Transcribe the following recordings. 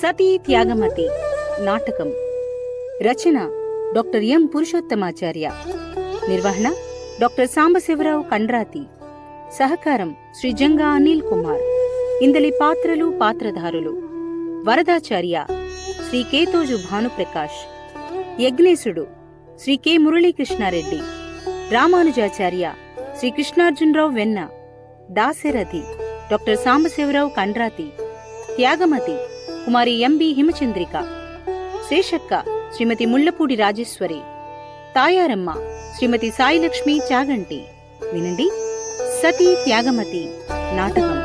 సతీ త్యాగమతి నాటకం. రచన doctor M Purushottamacharya. నిర్వహణ doctor Sambasivarao Kandrathi. సహకారం శ్రీ జంగా అనిల్ కుమార్. ఇందలి పాత్రలు పాత్రధారులు: వరదాచార్య శ్రీ కేతోజు భానుప్రకాష్, యజ్ఞేశుడు శ్రీ కె మురళీకృష్ణారెడ్డి, రామానుజాచార్య శ్రీ కృష్ణార్జునరావు వెన్న, దాశరథి డాక్టర్ సాంబశివరావు కండ్రాతి, త్యాగమతి కుమారి ఎంబి హిమచంద్రిక, శేషక్క శ్రీమతి ముళ్లపూడి రాజేశ్వరి, తాయారమ్మ శ్రీమతి సాయిలక్ష్మి చాగంటి. వినండి సతీ త్యాగమతి నాటకం.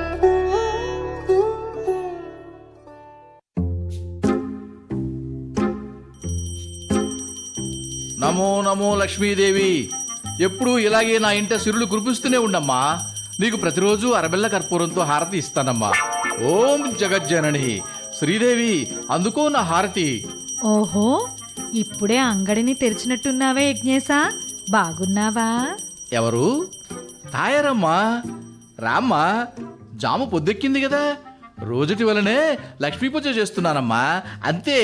నమో నమో లక్ష్మీదేవి. ఎప్పుడూ ఇలాగే నా ఇంట సిరులు కురిపిస్తూనే ఉండమ్మా. నీకు ప్రతిరోజు అరబెల్ల కర్పూరంతో హారతి ఇస్తానమ్మా. ఓం జగజ్జనని శ్రీదేవి, అందుకో నా హారతి. ఓహో, ఇప్పుడే అంగడిని తెరిచినట్టున్నావే యజ్ఞేశా, బాగున్నావా? ఎవరు? తాయారమ్మా. రామ్మా, జాము పొద్దెక్కింది కదా, రోజుటి వలనే లక్ష్మీ పూజ చేస్తున్నానమ్మా, అంతే.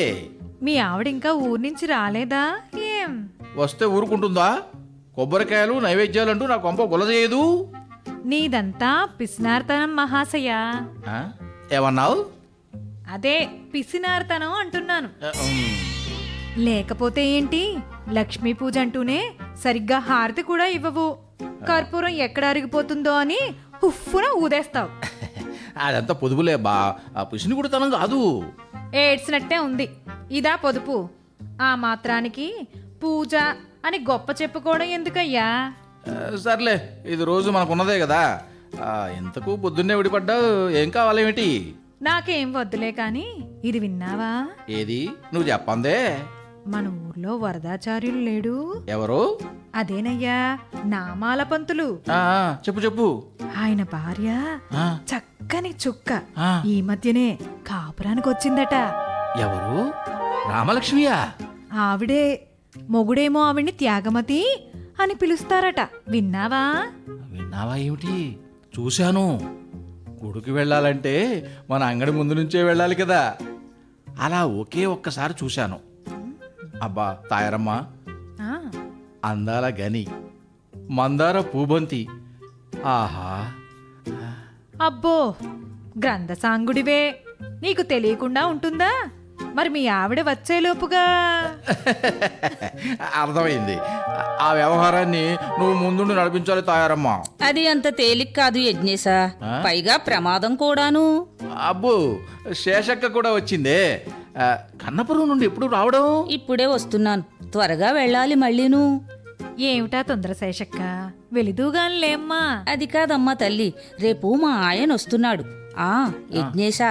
మీ ఆవిడింకా ఊరి నుంచి రాలేదా ఏం? వస్తే ఊరుకుంటుందా? కొబ్బరికాయలు నైవేద్యాలంటూ నా కొంప గులజేయదు. నీదంతా పిసినార్తనం మహాశయ. ఏమన్నావు? అదే పిసినార్తనం అంటున్నాను. లేకపోతే ఏంటి, లక్ష్మీ పూజ అంటూనే సరిగ్గా హారతి కూడా ఇవ్వవు. కర్పూరం ఎక్కడ అరిగిపోతుందో అని హుఫ్ఫున ఊదేస్తావు. అదంతా పొదుపులే బా, పిసిని కుడతనం కాదు. ఏడ్చినట్టే ఉంది. ఇదా పొదుపు? ఆ మాత్రానికి పూజ అని గొప్ప చెప్పుకోవడం ఎందుకయ్యా? సర్లే, ఇది రోజు మనకున్నదే కదా. ఇంతకు పొద్దున్నే విడిపడ్డావు, ఏం కావాలేమిటి? నాకేం వద్దులే కాని ఇది విన్నావా? ఏది? నువ్వు చెప్పందే. మన ఊర్లో వరదాచార్యులు లేడు? ఎవరు? అదేనయ్యా, నామాల పంతులు. చెప్పు చెప్పు. ఆయన భార్య చక్కని చుక్క ఈ మధ్యనే కాపురానికి వచ్చిందట. ఎవరు? రామలక్ష్మియా? ఆవిడే. మొగుడేమో ఆవిడ్ని త్యాగమతి అని పిలుస్తారట. విన్నావా? విన్నావా ఏమిటి? చూశాను. గుడికి వెళ్ళాలంటే మన అంగడి ముందు నుంచే వెళ్ళాలి కదా, అలా ఒకే ఒక్కసారి చూశాను. అబ్బా తాయారమ్మ, అందాల గని, మందార పూబంతి, ఆహా. అబ్బో, గ్రంథసాంగుడివే, నీకు తెలియకుండా ఉంటుందా? మరి మీ ఆవిడ వచ్చేలోపుగా అర్థమైంది. ఆ వ్యవహారాన్ని నువ్వు ముందుండి నడిపించాలి తాయారమ్మ. అది అంత తేలిక కాదు యజ్ఞేశా, పైగా ప్రమాదం కూడాను. అబ్బో, శేషక్క కూడా వచ్చిందే. కన్నపురం నుండి ఎప్పుడు రావడం? ఇప్పుడే వస్తున్నాను, త్వరగా వెళ్ళాలి మళ్ళీను. ఏమిటా తొందర శేషక్క, వెలిదూగానిలేమ్మా. అది కాదమ్మా తల్లి, రేపు మా ఆయన వస్తున్నాడు. యజ్ఞేశా,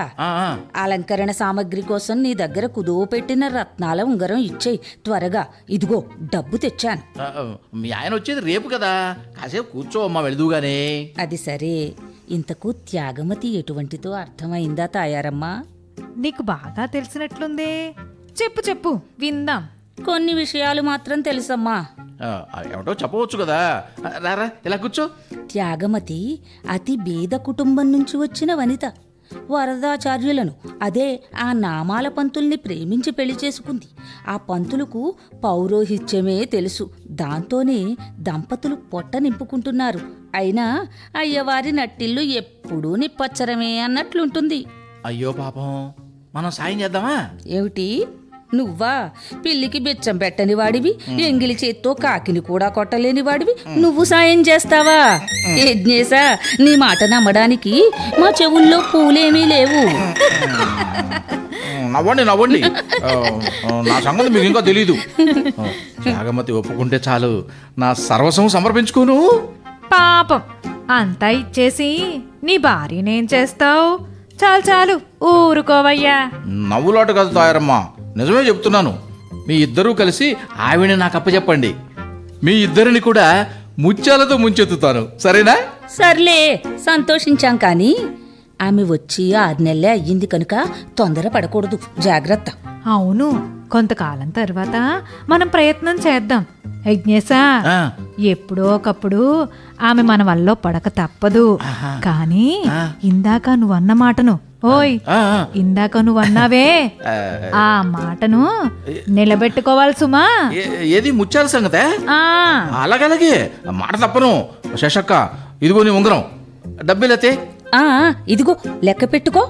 అలంకరణ సామగ్రి కోసం నీ దగ్గర కుదువ పెట్టిన రత్నాల ఉంగరం ఇచ్చేయి త్వరగా. ఇదిగో డబ్బు తెచ్చాను. మీ ఆయన వచ్చేది రేపు కదా, కాసేపు కూర్చో అమ్మా, వెళుదుగానే. అది సరే, ఇంతకు త్యాగమతి ఎటువంటిదో అర్థమైందా తాయారమ్మా? నీకు బాగా తెలిసినట్లుందే. చెప్పు చెప్పు, విందాం. కొన్ని విషయాలు మాత్రం తెలుసమ్మా. ఏమిటో చెప్పవచ్చు కదా. రారా, ఇలా కూర్చో. త్యాగమతి అతి బీద కుటుంబం నుంచి వచ్చిన వనిత. వరదాచార్యులను, అదే ఆ నామాల పంతుల్ని ప్రేమించి పెళ్లి చేసుకుంది. ఆ పంతులకు పౌరోహిత్యమే తెలుసు. దాంతోనే దంపతులు పొట్ట నింపుకుంటున్నారు. అయినా అయ్యవారి నట్టిల్లు ఎప్పుడూ నిప్పచ్చరమే అన్నట్లుంటుంది. అయ్యో పాపం, మనం సాయం చేద్దామా? ఏమిటి నువ్వా? పిల్లికి బెచ్చం పెట్టని వాడివి, ఎంగిలి చేత్తో కాకిని కూడా కొట్టలేని వాడివి, నువ్వు సాయం చేస్తావా? యజ్ఞేశా, నీ మాట నమ్మడానికి మా చెవుల్లో పూలేమీ లేవు. నవ్వండి నవ్వండి, నా సంగతి మీకు ఇంకా తెలీదు. త్యాగమతి ఒప్పుకుంటే చాలు, నా సర్వస్వం సమర్పించుకోను. పాపం, అంతా ఇచ్చేసి నీ భార్యనేం చేస్తావు? చాలు చాలు, ఊరుకోవయ్యా. నవ్వులాట కాదు తాయారమ్మ, నిజమే చెప్తున్నాను. మీ ఇద్దరూ కలిసి ఆవిడని నాకు అప్పచెప్పండి. మీ ఇద్దరిని కూడా ముత్యాలతో ముంచెత్తుతాను, సరేనా? సర్లే, సంతోషించాం. కానీ ఆమె వచ్చి 6 నెలలే అయ్యింది కనుక తొందర పడకూడదు, జాగ్రత్త. అవును, కొంతకాలం తర్వాత మనం ప్రయత్నం చేద్దాం. యజ్ఞేశా, ఎప్పుడో ఒకప్పుడు ఆమె మన వల్ల పడక తప్పదు. కానీ ఇందాక నువ్వన్న మాటను ఓయ్ ఆ, ఇందాక నువ్వు అన్నావే ఆ, ఆ మాటను నిలబెట్టుకోవాలి సుమా. ఏది ముత్యాల సంగతే? ఆ అలాగలాగే మాట తప్పను. శశక్క, ఇదిగో నీ ఉంగరం, డబ్బులైతే ఆ, ఇదిగో లెక్క పెట్టుకో.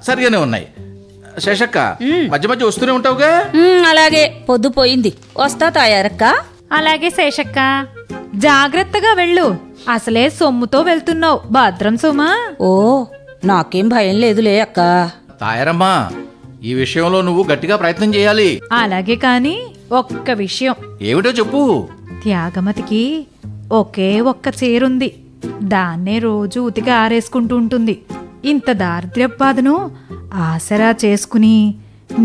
సరిగానే ఉన్నాయి. శశక్క, మధ్య మధ్య వస్తూనే ఉంటావుగా? అలాగే, పొద్దు పోయింది, వస్తా తాయారక్క. అలాగే శేషక్క, జాగ్రత్తగా వెళ్ళు. అసలే సొమ్ముతో వెళ్తున్నావు, భద్రం సుమా. ఓ, నాకేం భయం లేదులే అక్క. తాయారమ్మా, ఈ విషయంలో నువ్వు గట్టిగా ప్రయత్నం చేయాలి. అలాగే కాని ఒక్క విషయం, ఏమిటో చెప్పు. త్యాగమతికి ఒకే ఒక్క చీరుంది, దాన్నే రోజు ఉతికి ఆరేసుకుంటూ ఉంటుంది. ఇంత దారిద్ర్యపు బాధను ఆసరా చేసుకుని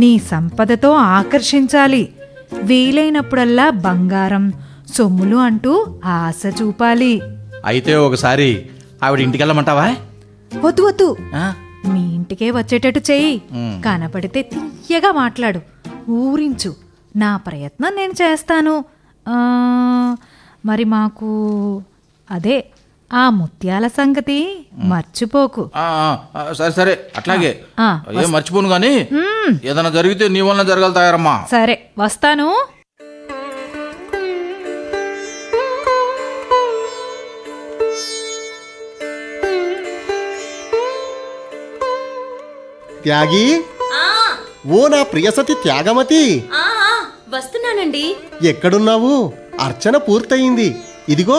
నీ సంపదతో ఆకర్షించాలి. వీలైనప్పుడల్లా బంగారం, సొమ్ములు అంటూ ఆశ చూపాలి. అయితే ఒకసారి ఆవిడ ఇంటికెళ్ళమంటావా? వద్దు వద్దు, ఆ? మీ ఇంటికే వచ్చేటట్టు చెయ్యి. కనపడితే తీయగా మాట్లాడు, ఊరించు. నా ప్రయత్నం నేను చేస్తాను. మరి మాకు అదే ఆ ముత్యాల సంగతి మర్చిపోకు. సరే సరే, అట్లాగే. ఆ, ఏం మర్చిపోను గాని ఏదైనా జరిగితే నీ వల్ల జరగాలి తాయారమ్మా. సరే వస్తాను. త్యాగి, ఓ నా ప్రియసతి త్యాగమతి, వస్తున్నానండి. ఎక్కడున్నావు? అర్చన పూర్తయింది. ఇదిగో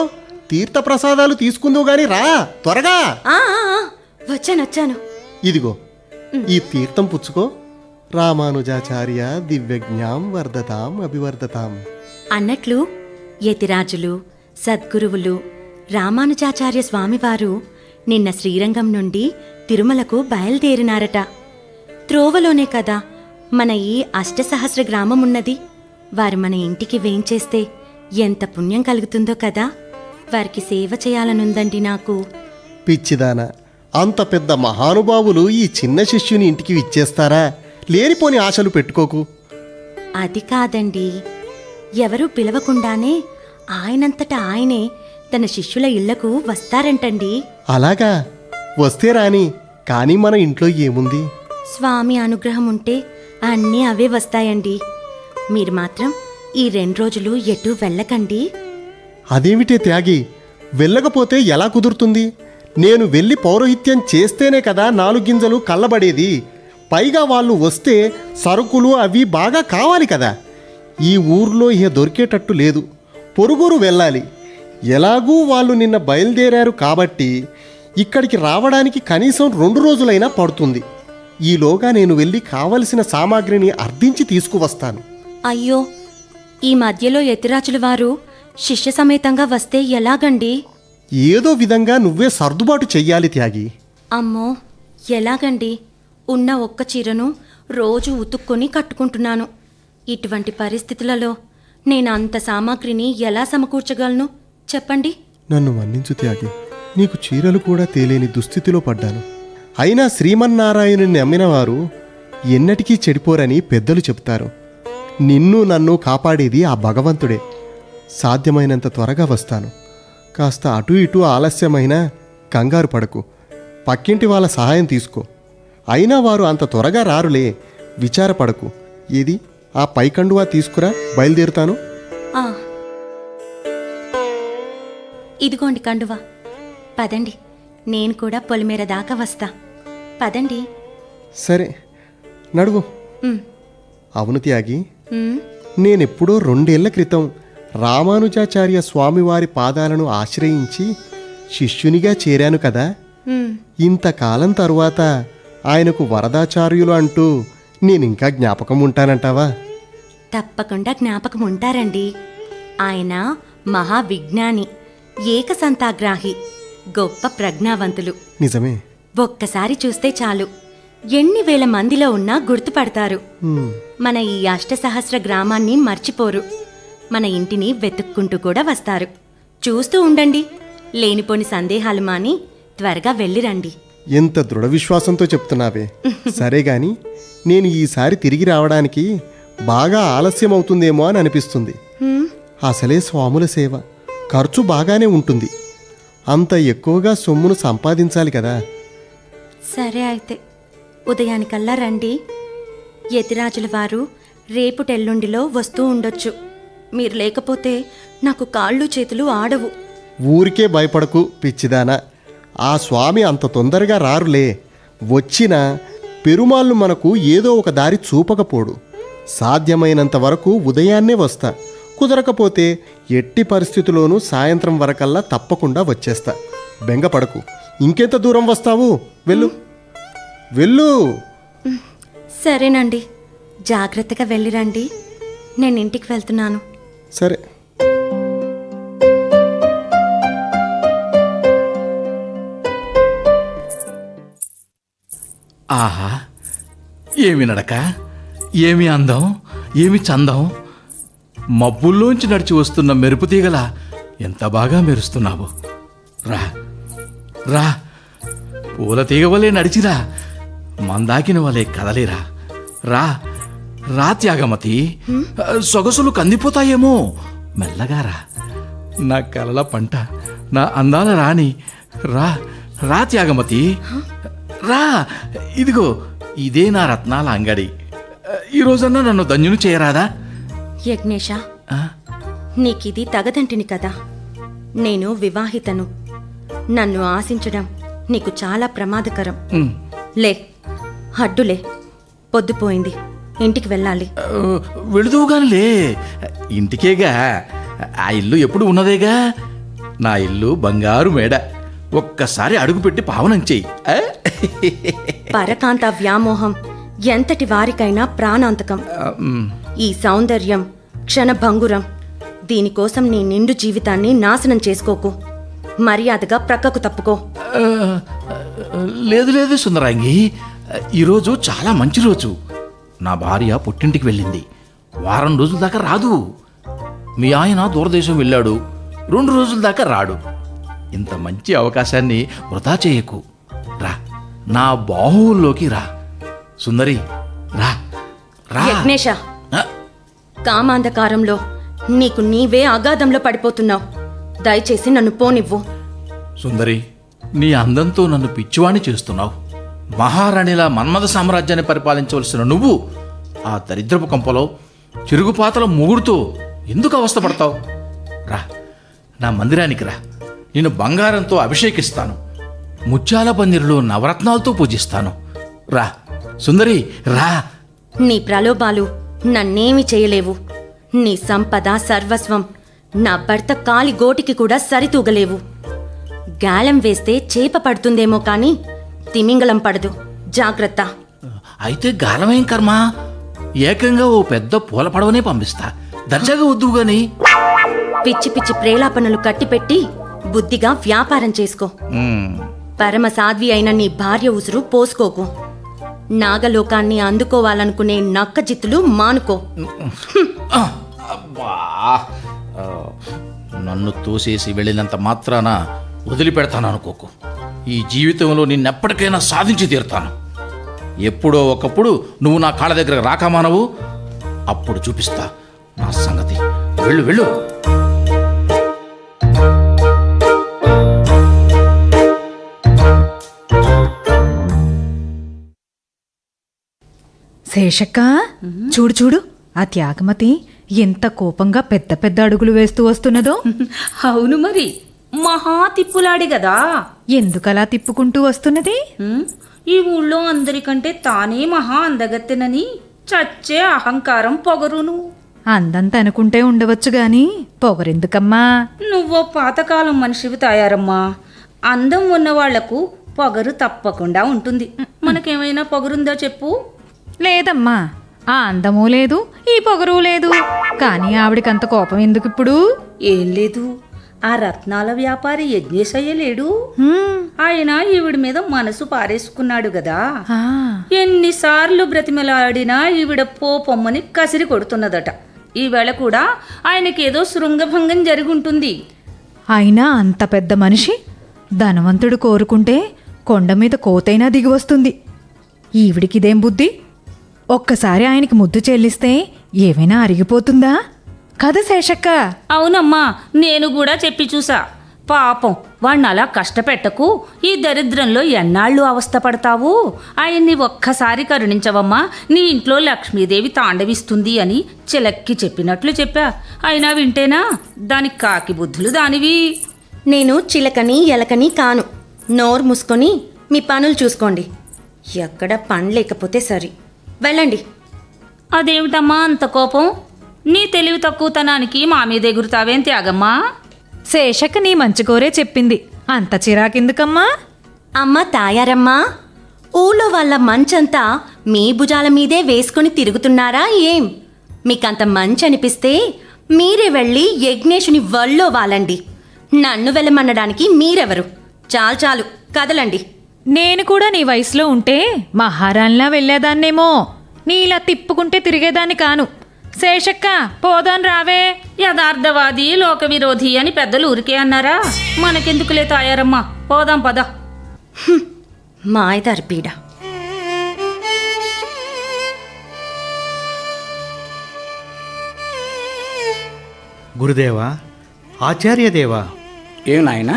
తీర్థప్రసాదాలు తీసుకుందువు గాని రా త్వరగా. వచ్చాను. ఇదిగో ఈ తీర్థం పుచ్చుకో. రామానుజాచార్య దివ్యజ్ఞాం వర్ధతాం అభివర్ధతాం. అన్నట్లు యతిరాజులు, సద్గురువులు, రామానుజాచార్య స్వామివారు నిన్న శ్రీరంగం నుండి తిరుమలకు బయలుదేరినారట. త్రోవలోనే కదా మన ఈ అష్టసహస్ర గ్రామమున్నది. వారు మన ఇంటికి వేంచేస్తే ఎంత పుణ్యం కలుగుతుందో కదా. వారికి సేవ చేయాలనుందండి నాకు. పిచ్చిదానా, అంత పెద్ద మహానుభావులు ఈ చిన్న శిష్యుని ఇంటికి ఇచ్చేస్తారా? లేనిపోని ఆశలు పెట్టుకోకు. అది కాదండి, ఎవరూ పిలవకుండానే ఆయనంతటా ఆయనే తన శిష్యుల ఇళ్లకు వస్తారంటండి. అలాగా? వస్తే రాని, కానీ మన ఇంట్లో ఏముంది? స్వామి అనుగ్రహం ఉంటే అన్నీ అవే వస్తాయండి. మీరు మాత్రం ఈ 2 రోజులు ఎటూ వెళ్ళకండి. అదేమిటే త్యాగి, వెళ్ళకపోతే ఎలా కుదురుతుంది? నేను వెళ్ళి పౌరోహిత్యం చేస్తేనే కదా 4 గింజలు కళ్ళబడేది. పైగా వాళ్ళు వస్తే సరుకులు అవి బాగా కావాలి కదా. ఈ ఊర్లో ఇహ దొరికేటట్టు లేదు, పొరుగురు వెళ్ళాలి. ఎలాగూ వాళ్ళు నిన్న బయలుదేరారు కాబట్టి ఇక్కడికి రావడానికి కనీసం 2 రోజులైనా పడుతుంది. ఈలోగా నేను వెళ్ళి కావలసిన సామాగ్రిని అర్థించి తీసుకువస్తాను. అయ్యో, ఈ మధ్యలో యతిరాజుల వారు శిష్య సమేతంగా వస్తే ఎలాగండి? ఏదో విధంగా నువ్వే సర్దుబాటు చెయ్యాలి త్యాగి. అమ్మో, ఎలాగండి? ఉన్న ఒక్క చీరను రోజు ఉతుక్కొని కట్టుకుంటున్నాను. ఇటువంటి పరిస్థితులలో నేను అంత సామాగ్రిని ఎలా సమకూర్చగలను చెప్పండి. నన్ను మన్నించు త్యాగి, నీకు చీరలు కూడా తేలేని దుస్థితిలో పడ్డాను. అయినా శ్రీమన్నారాయణుని నమ్మిన వారు ఎన్నటికీ చెడిపోరని పెద్దలు చెప్తారు. నిన్ను నన్ను కాపాడేది ఆ భగవంతుడే. సాధ్యమైనంత త్వరగా వస్తాను. కాస్త అటు ఇటు ఆలస్యమైనా కంగారు పడకు. పక్కింటి వాళ్ళ సహాయం తీసుకో. అయినా వారు అంత త్వరగా రారులే, విచారపడకు. ఏది ఆ పైకండువా తీసుకురా, బయలుదేరుతాను. ఆ, ఇదిగోండి కండువా. పదండి, నేను కూడా పొలిమేర దాకా వస్తా. పదండి. సరే నడువు. ఉమ్, అవును త్యాగి, ఉమ్, నేనెప్పుడో 2 ఏళ్ల క్రితం రామానుజాచార్య స్వామివారి పాదాలను ఆశ్రయించి శిష్యునిగా చేరాను కదా. ఉమ్. ఇంతకాలం తరువాత ఆయనకు వరదాచార్యులు అంటూ నేనింకా జ్ఞాపకం ఉంటానంటావా? తప్పకుండా జ్ఞాపకం ఉంటారండి. ఆయన మహావిజ్ఞాని, ఏకసంతాగ్రాహి, గొప్ప ప్రజ్ఞావంతులు. నిజమే. ఒక్కసారి చూస్తే చాలు, ఎన్ని వేల మందిలో ఉన్నా గుర్తుపడతారు. హ్మ్. మన ఈ అష్టసహస్ర గ్రామాన్ని మర్చిపోరు. మన ఇంటిని వెతుక్కుంటూ కూడా వస్తారు. చూస్తూ ఉండండి. లేనిపోని సందేహాలు మాని త్వరగా వెళ్ళిరండి. ఎంత దృఢ విశ్వాసంతో చెప్తున్నావే. సరే గాని, నేను ఈసారి తిరిగి రావడానికి బాగా ఆలస్యం అవుతుందేమో అని అనిపిస్తుంది. హ్మ్, అసలే స్వాముల సేవ ఖర్చు బాగానే ఉంటుంది. అంత ఎక్కువగా సొమ్మును సంపాదించాలి కదా. సరే అయితే ఉదయానికల్లా రండి. యతిరాజుల వారు రేపుటెల్లుండిలో వస్తూ ఉండొచ్చు. మీరు లేకపోతే నాకు కాళ్ళు చేతులు ఆడవు. ఊరికే భయపడకు పిచ్చిదానా. ఆ స్వామి అంత తొందరగా రారులే. వచ్చినా పెరుమాళ్ళు మనకు ఏదో ఒక దారి చూపకపోడు. సాధ్యమైనంత వరకు ఉదయాన్నే వస్తా. కుదరకపోతే ఎట్టి పరిస్థితుల్లోనూ సాయంత్రం వరకల్లా తప్పకుండా వచ్చేస్తా. బెంగపడకు. ఇంకెంత దూరం వస్తావు? వెళ్ళు వెళ్ళు. సరేనండి, జాగ్రత్తగా వెళ్ళిరండి. నేను ఇంటికి వెళ్తున్నాను. సరే. ఆహా, ఏమి నడక, ఏమి అందం, ఏమి చందం. మబ్బుల్లోంచి నడిచి వస్తున్న మెరుపు తీగల ఎంత బాగా మెరుస్తున్నావు. రా రా, పూల తీగ వలె నడిచిరా, మందాకిన వలె కదలిరా. రా రా త్యాగమతి, సొగసులు కందిపోతాయేమో. మెల్లగా రా, నా కలల పంట, నా అందాల రాణి. రా రా త్యాగమతి, రా. ఇదిగో ఇదే నా రత్నాల అంగడి. ఈ రోజన్నా నన్ను ధన్యుని చేయరాదా? యజ్ఞేశ, నీకిది తగదంటిని కదా. నేను వివాహితను. నన్ను ఆశించడం నీకు చాలా ప్రమాదకరం. లే, అడ్డులే. పొద్దుపోయింది, ఇంటికి వెళ్ళాలి. వెళుదువుగానిలే, ఇంటికేగా. ఆ ఇల్లు ఎప్పుడు ఉన్నదేగా. నా ఇల్లు బంగారు మేడ. ఒక్కసారి అడుగుపెట్టి పావనం చెయ్యి. పరకాంత వ్యామోహం ఎంతటి వారికైనా ప్రాణాంతకం. ఈ సౌందర్యం క్షణభంగురం. దీనికోసం నీ నిండు జీవితాన్ని నాశనం చేసుకోకు. మర్యాదగా ప్రక్కకు తప్పుకో. లేదు లేదు సుందరాంగి, ఈరోజు చాలా మంచి రోజు. నా భార్య పుట్టింటికి వెళ్ళింది. వారం రోజుల దాకా రాదు. మీ ఆయన దూరదేశం వెళ్ళాడు. 2 రోజుల దాకా రాడు. ఇంత మంచి అవకాశాన్ని వృధా చేయకు. రా, నా బాహువుల్లోకి రా. సుందరి, రా రా. యజ్ఞేశ, ఆ, కామాంధకారంలో నీకు నీవే అగాధంలో పడిపోతున్నావు. దయచేసి నన్ను పోనివ్వు. సుందరి, నీ అందంతో నన్ను పిచ్చివాణ్ణి చేస్తున్నావు. మహారాణిలా మన్మథ సామ్రాజ్యాన్ని పరిపాలించవలసిన నువ్వు ఆ దరిద్రపు కొంపలో చిరుగుపాతల మూగుడుతో ఎందుకు అవస్థపడతావు? రా, నా మందిరానికి రా. నేను బంగారంతో అభిషేకిస్తాను. ముత్యాల పందిరిలో నవరత్నాలతో పూజిస్తాను. రా సుందరి, రా. నీ ప్రలోభాలు నన్నేమి చేయలేవు. నీ సంపద సర్వస్వం నా భర్త కాలి గోటికి కూడా సరితూగలేవు. గాలం వేస్తే చేప పడుతుందేమో కాని తిమింగలం పడదు. జాగ్రత్త. అయితే గాలమేం కర్మ, ఏకంగా ఓ పెద్ద పూల పడవనే పంపిస్తా. దర్జాగా వద్దువు గాని. పిచ్చి పిచ్చి ప్రేలాపనలు కట్టిపెట్టి బుద్ధిగా వ్యాపారం చేసుకో. పరమ సాధ్వి అయిన నీ భార్య ఉసురు పోసుకోకు. నాగలోకాన్ని అందుకోవాలనుకునే నక్క జిత్తులు మానుకో. అబ్బా, నన్ను తోసేసి వెళ్ళినంత మాత్రాన వదిలిపెడతాను అనుకోకు. ఈ జీవితంలో నిన్నెప్పటికైనా సాధించి తీరుతాను. ఎప్పుడో ఒకప్పుడు నువ్వు నా కాళ్ళ దగ్గర రాకమానవు. అప్పుడు చూపిస్తా నా సంగతి. వెళ్ళు వెళ్ళు. శేషక్క, చూడు చూడు, ఆ త్యాగమతి ఎంత కోపంగా పెద్ద పెద్ద అడుగులు వేస్తూ వస్తున్నదో. అవును మరి, మహా తిప్పులాడి గదా. ఎందుకలా తిప్పుకుంటూ వస్తున్నది? ఈ ఊళ్ళో అందరికంటే తానే మహా అందగత్తెనని చచ్చే అహంకారం పొగరును. అందంత అనుకుంటే ఉండవచ్చు గాని పొగరెందుకమ్మా? నువ్వో పాతకాలం మనిషివి తాయారమ్మా. అందం ఉన్న వాళ్లకు పొగరు తప్పకుండా ఉంటుంది. మనకేమైనా పొగరుందో చెప్పు. లేదమ్మా, ఆ అందమూ లేదు, ఈ పొగరు లేదు. కానీ ఆవిడికంత కోపం ఎందుకు ఇప్పుడు? ఏం లేదు, ఆ రత్నాల వ్యాపారి యజ్ఞేశయ్య లేడు. ఆయన ఈవిడి మీద మనసు పారేసుకున్నాడు గదా. ఎన్నిసార్లు బ్రతిమలాడినా ఈవిడ పోపొమ్మని కసిరి కొడుతున్నదట. ఈవేళ కూడా ఆయనకేదో శృంగభంగం జరుగుంటుంది. అయినా అంత పెద్ద మనిషి ధనవంతుడు కోరుకుంటే కొండ మీద కోతైనా దిగి వస్తుంది. ఈవిడికిదేం బుద్ధి? ఒక్కసారి ఆయనకి ముద్దు చెల్లిస్తే ఏమైనా అరిగిపోతుందా? కదా శేషక్క? అవునమ్మా, నేను కూడా చెప్పి చూసా. పాపం వాణ్ణి అలా కష్టపెట్టకు. ఈ దరిద్రంలో ఎన్నాళ్ళు అవస్థపడతావు? ఆయన్ని ఒక్కసారి కరుణించవమ్మా, నీ ఇంట్లో లక్ష్మీదేవి తాండవిస్తుంది అని చిలక్కి చెప్పినట్లు చెప్పా. అయినా వింటేనా? దానికి కాకి బుద్ధులు దానివి. నేను చిలకని ఎలకని కాను. నోరు మూసుకొని మీ పనులు చూసుకోండి. ఎక్కడ పని లేకపోతే సరి. వెళ్ళండి. అదేమిటమ్మా అంత కోపం? నీ తెలివి తక్కువతనానికి మా మీద ఎగురుతావేం త్యాగమ్మా? శేషక్క నీ మంచి కోరే చెప్పింది, అంత చిరాకెందుకమ్మా? అమ్మ తాయారమ్మా, ఊళ్ళో వాళ్ళ మంచంతా మీ భుజాల మీదే వేసుకుని తిరుగుతున్నారా ఏం? మీకంత మంచి అనిపిస్తే మీరే వెళ్ళి యజ్ఞేశుని వల్లో వాలండి. నన్ను వెళ్ళమనడానికి మీరెవరు? చాలు చాలు, కదలండి. నేను కూడా నీ వయసులో ఉంటే మహారాణిలా వెళ్ళేదాన్నేమో. నీలా తిప్పుకుంటే తిరిగేదాన్ని కాను. శేషక్క, పోదాన్ రావే. యథార్థవాది లోక విరోధి అని పెద్దలు ఊరికే అన్నారా? మనకెందుకులే తాయారమ్మా, పోదాం పద. మాయదారి పీడ. గురుదేవా, ఆచార్యదేవా, ఏం నాయనా?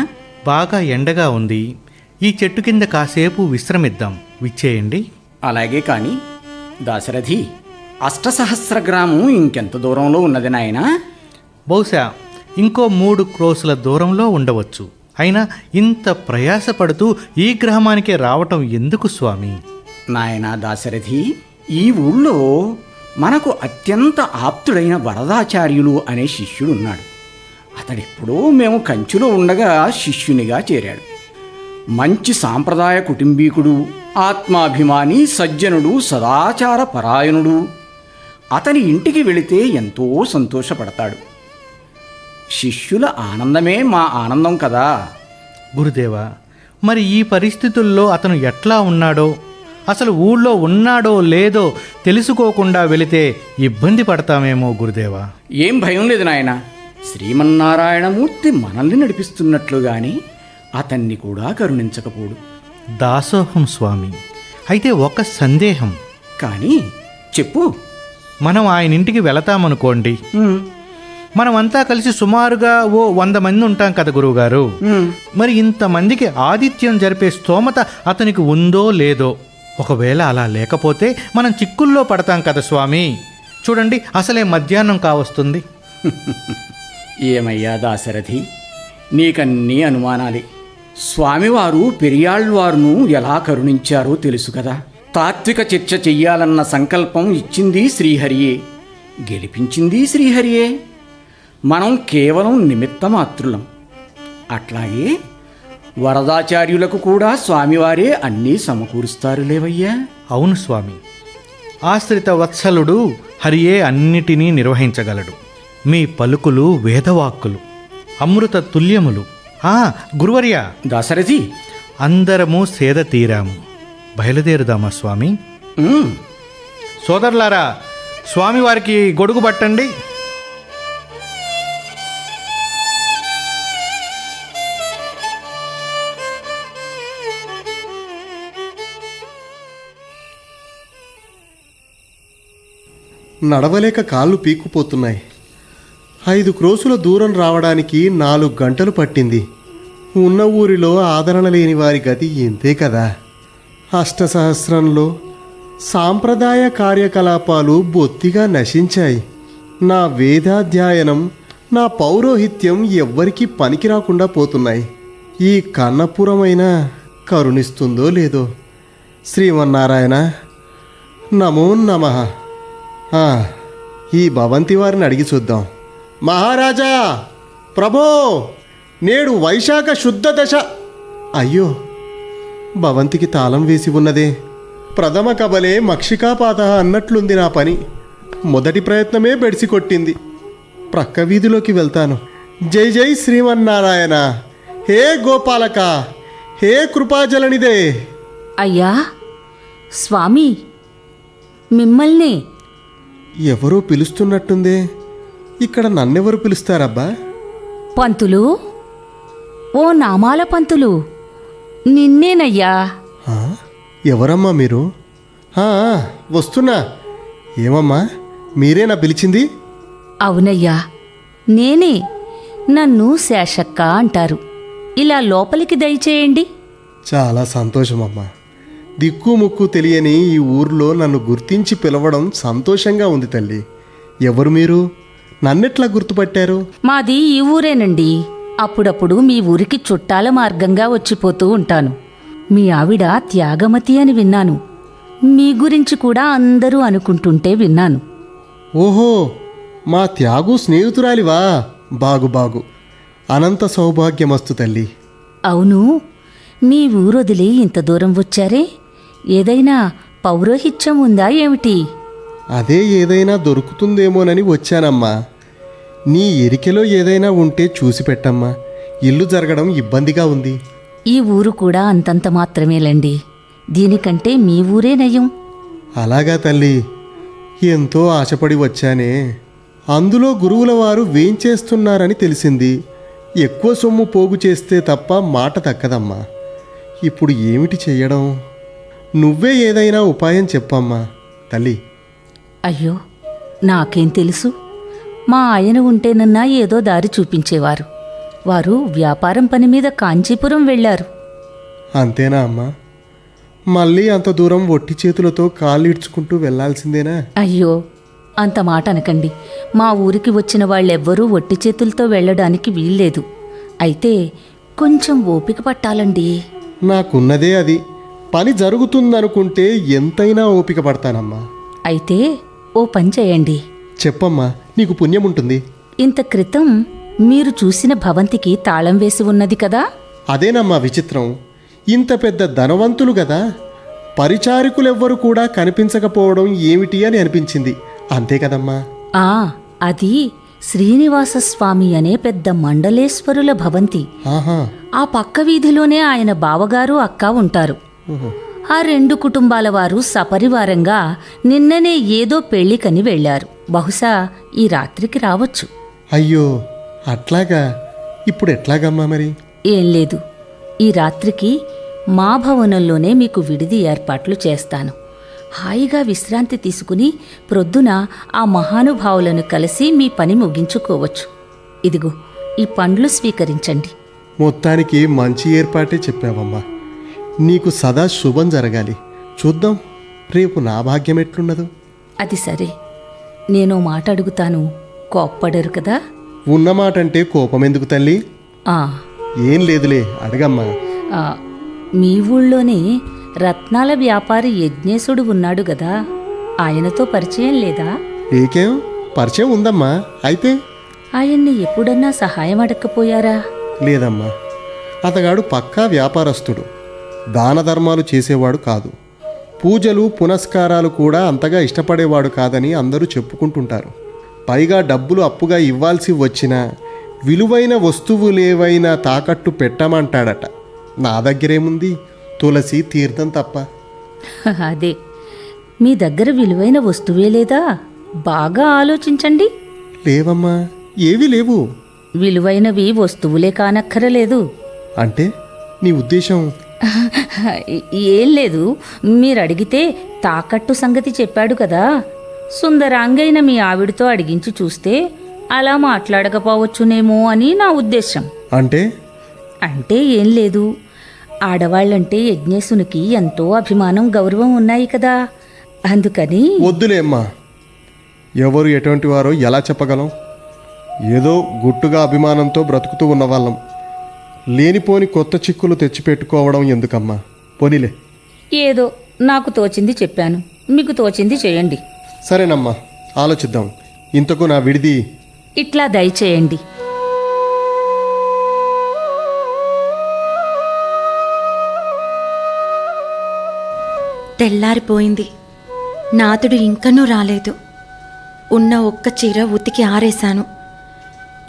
బాగా ఎండగా ఉంది. ఈ చెట్టు కింద కాసేపు విశ్రమిద్దాం, విచ్చేయండి. అలాగే కాని దాశరథి, అష్టసహస్రగ్రామం ఇంకెంత దూరంలో ఉన్నది నాయనా? బహుశా ఇంకో 3 క్రోసుల దూరంలో ఉండవచ్చు. అయినా ఇంత ప్రయాసపడుతూ ఈ గ్రామానికే రావటం ఎందుకు స్వామి? నాయనా దాశరథి, ఈ ఊళ్ళో మనకు అత్యంత ఆప్తుడైన వరదాచార్యులు అనే శిష్యుడు ఉన్నాడు. అతడెప్పుడో మేము కంచిలో ఉండగా శిష్యునిగా చేరాడు. మంచి సాంప్రదాయ కుటుంబీకుడు, ఆత్మాభిమాని, సజ్జనుడు, సదాచార పరాయణుడు. అతని ఇంటికి వెళితే ఎంతో సంతోషపడతాడు. శిష్యుల ఆనందమే మా ఆనందం కదా. గురుదేవా, మరి ఈ పరిస్థితుల్లో అతను ఎట్లా ఉన్నాడో, అసలు ఊళ్ళో ఉన్నాడో లేదో తెలుసుకోకుండా వెళితే ఇబ్బంది పడతామేమో గురుదేవా. ఏం భయం లేదు నాయన. శ్రీమన్నారాయణమూర్తి మనల్ని నడిపిస్తున్నట్లుగాని అతన్ని కూడా కరుణించకపోడు. దాసోహం స్వామి. అయితే ఒక సందేహం. కానీ చెప్పు. మనం ఆయన ఇంటికి వెళతామనుకోండి, మనమంతా కలిసి సుమారుగా ఓ 100 మంది ఉంటాం కదా గురువుగారు. మరి ఇంతమందికి ఆతిథ్యం జరిపే స్తోమత అతనికి ఉందో లేదో? ఒకవేళ అలా లేకపోతే మనం చిక్కుల్లో పడతాం కదా స్వామి. చూడండి, అసలే మధ్యాహ్నం కావస్తుంది. ఏమయ్యా దాశరథి, నీకన్నీ అనుమానాలే. స్వామివారు పెరియాళ్వారును ఎలా కరుణించారో తెలుసు కదా. తాత్విక చర్చ చెయ్యాలన్న సంకల్పం ఇచ్చింది శ్రీహరియే, గెలిపించింది శ్రీహరియే. మనం కేవలం నిమిత్తమాత్రులం. అట్లాగే వరదాచార్యులకు కూడా స్వామివారే అన్నీ సమకూరుస్తారు లేవయ్యా. అవును స్వామి, ఆశ్రిత వత్సలుడు హరియే అన్నిటినీ నిర్వహించగలడు. మీ పలుకులు వేదవాక్కులు, అమృత తుల్యములు. గురువర్య దాశరథి, అందరము సేద తీరాము. బయలుదేరుదామా స్వామి? సోదరులారా, స్వామివారికి గొడుగు పట్టండి. నడవలేక కాళ్ళు పీక్కుపోతున్నాయి. 5 క్రోసుల దూరం రావడానికి 4 గంటలు పట్టింది. ఉన్న ఊరిలో ఆదరణ లేని వారి గతి ఇంతే కదా. అష్టసహస్రంలో సాంప్రదాయ కార్యకలాపాలు బొత్తిగా నశించాయి. నా వేదాధ్యయనం, నా పౌరోహిత్యం ఎవ్వరికీ పనికి రాకుండా పోతున్నాయి. ఈ కన్నపురమైనా కరుణిస్తుందో లేదో. శ్రీమన్నారాయణ, నమో నమః. ఈ భవంతి వారిని అడిగి చూద్దాం. మహారాజా, ప్రభో, నేడు వైశాఖ శుద్ధ దశ. అయ్యో, భవంతికి తాళం వేసి ఉన్నదే. ప్రథమ కబలే మక్షికాపాత అన్నట్లుంది నా పని. మొదటి ప్రయత్నమే బెడిసి కొట్టింది. ప్రక్క వీధిలోకి వెళ్తాను. జై జై శ్రీమన్నారాయణ. హే గోపాలక, హే కృపాజలనిదే. అయ్యా స్వామి, మిమ్మల్ని. ఎవరో పిలుస్తున్నట్టుందే. ఇక్కడ నన్నెవరు పిలుస్తారబ్బా? పంతులు, ఓ నామాల పంతులు, నిన్నేనయ్యా. ఎవరమ్మా మీరు? వస్తున్నా. ఏమమ్మా, మీరేనా పిలిచింది? అవునయ్యా, నేనే. నన్ను శేషక్క అంటారు. ఇలా లోపలికి దయచేయండి. చాలా సంతోషం అమ్మా. దిక్కు ముక్కు తెలియని ఈ ఊర్లో నన్ను గుర్తించి పిలవడం సంతోషంగా ఉంది తల్లి. ఎవరు మీరు? నన్నెట్లా గుర్తుపట్టారు? మాది ఈ ఊరేనండి. అప్పుడప్పుడు మీ ఊరికి చుట్టాల మార్గంగా వచ్చిపోతూ ఉంటాను. మీ ఆవిడ త్యాగమతి అని విన్నాను. మీ గురించి కూడా అందరూ అనుకుంటుంటే విన్నాను. ఓహో, మా త్యాగు స్నేహితురాలివా? బాగు బాగు. అనంత సౌభాగ్యమస్తు తల్లి. అవును, మీ ఊరొదిలి ఇంత దూరం వచ్చారే, ఏదైనా పౌరోహిత్యం ఉందా ఏమిటి? అదే ఏదైనా దొరుకుతుందేమోనని వచ్చానమ్మా. నీ ఎరికెలో ఏదైనా ఉంటే చూసి పెట్టమ్మా. ఇల్లు జరగడం ఇబ్బందిగా ఉంది. ఈ ఊరు కూడా అంతంత మాత్రమేలండి. దీనికంటే మీ ఊరే నయం. అలాగా తల్లి, ఎంతో ఆశపడి వచ్చానే. అందులో గురువుల వారు వేంచేస్తున్నారని తెలిసింది. ఎక్కువ సొమ్ము పోగు చేస్తే తప్ప మాట తక్కదమ్మా. ఇప్పుడు ఏమిటి చెయ్యడం? నువ్వే ఏదైనా ఉపాయం చెప్పమ్మా తల్లి. అయ్యో, నాకేం తెలుసు. మా ఆయన ఉంటేనన్నా ఏదో దారి చూపించేవారు. వారు వ్యాపారం పని మీద కాంచీపురం వెళ్ళారు. అంతేనా అమ్మా? మళ్ళీ అంత దూరం ఒట్టి చేతులతో కాళ్ళు ఇడ్చుకుంటూ వెళ్లాల్సిందేనా? అయ్యో, అంత మాట అనకండి. మా ఊరికి వచ్చిన వాళ్ళెవ్వరూ ఒట్టి చేతులతో వెళ్ళడానికి వీల్లేదు. అయితే కొంచెం ఓపిక పట్టాలండి. నాకున్నదే అది. పని జరుగుతుందనుకుంటే ఎంతైనా ఓపిక పడతానమ్మా. అయితే ఓ పని చేయండి. చెప్పమ్మా, నీకు పుణ్యం ఉంటుంది. ఇంత క్రితం మీరు చూసిన భవంతికి తాళం వేసి ఉన్నది కదా? అదేనమ్మా విచిత్రం. ఇంత పెద్ద ధనవంతులు గదా, పరిచారికులెవ్వరు కూడా కనిపించకపోవడం ఏమిటి అని అనిపించింది. అంతే కదమ్మా? అది శ్రీనివాసస్వామి అనే పెద్ద మండలేశ్వరుల భవంతి. ఆహా. ఆ పక్క వీధిలోనే ఆయన బావగారు అక్క ఉంటారు. ఆ రెండు కుటుంబాల వారు సపరివారంగా నిన్ననే ఏదో పెళ్లికని వెళ్లారు. బహుశా ఈ రాత్రికి రావచ్చు. అయ్యో, అట్లాగా? ఇప్పుడు ఎట్లాగమ్మా మరి? ఏం లేదు, ఈ రాత్రికి మా భవనంలోనే మీకు విడిది ఏర్పాట్లు చేస్తాను. హాయిగా విశ్రాంతి తీసుకుని ప్రొద్దున ఆ మహానుభావులను కలిసి మీ పని ముగించుకోవచ్చు. ఇదిగో, ఈ పండ్లు స్వీకరించండి. మొత్తానికి మంచి ఏర్పాటే చెప్పావమ్మా. నీకు సదా శుభం జరగాలి. చూద్దాం రేపు నా భాగ్యం ఎట్లున్నదో. అది సరే, నేను మాట అడుగుతాను, కోప్పడరు కదా? ఉన్నమాటంటే కోపం ఎందుకు తల్లి? ఏం లేదులే, అడగమ్మా. మీ ఊళ్ళోనే రత్నాల వ్యాపారి యజ్ఞేశుడు ఉన్నాడు గదా, ఆయనతో పరిచయం లేదా? ఏకేం, పరిచయం ఉందమ్మా. అయితే ఆయన్ని ఎప్పుడన్నా సహాయం అడగకపోయారా? లేదమ్మా. అతగాడు పక్కా వ్యాపారస్తుడు. దాన ధర్మాలు చేసేవాడు కాదు. పూజలు పునస్కారాలు కూడా అంతగా ఇష్టపడేవాడు కాదని అందరూ చెప్పుకుంటుంటారు. పైగా డబ్బులు అప్పుగా ఇవ్వాల్సి వచ్చినా విలువైన వస్తువులేవైనా తాకట్టు పెట్టమంటాడట. నా దగ్గరేముంది, తులసి తీర్థం తప్ప. అదే, మీ దగ్గర విలువైన వస్తువే లేదా? బాగా ఆలోచించండి. లేవమ్మా, ఏవీ లేవు. విలువైనవి వస్తువులే కానక్కరలేదు. అంటే నీ ఉద్దేశం? ఏం లేదు, మీరు అడిగితే తాకట్టు సంగతి చెప్పాడు కదా. సుందరాంగైన మీ ఆవిడతో అడిగించి చూస్తే అలా మాట్లాడకపోవచ్చునేమో అని నా ఉద్దేశం. అంటే ఏం లేదు, ఆడవాళ్ళంటే యజ్ఞేశునికి ఎంతో అభిమానం గౌరవం ఉన్నాయి కదా, అందుకని. వద్దులేమ్మా, ఎవరు ఎటువంటి వారో ఎలా చెప్పగలం? ఏదో గుట్టుగా అభిమానంతో బ్రతుకుతూ ఉన్నవాళ్ళం. లేనిపోని కొత్త చిక్కులు తెచ్చిపెట్టుకోవడం ఎందుకమ్మా? పోనీలే. ఏదో నాకు తోచింది చెప్పాను, మీకు తోచింది చేయండి. సరేనమ్మా, ఆలోచిద్దాం. ఇంతకు నా విడిది ఇట్లా దయచేయండి. తెల్లారిపోయింది. నాతుడు ఇంకనూ రాలేదు. ఉన్న ఒక్క చీర ఉతికి ఆరేశాను.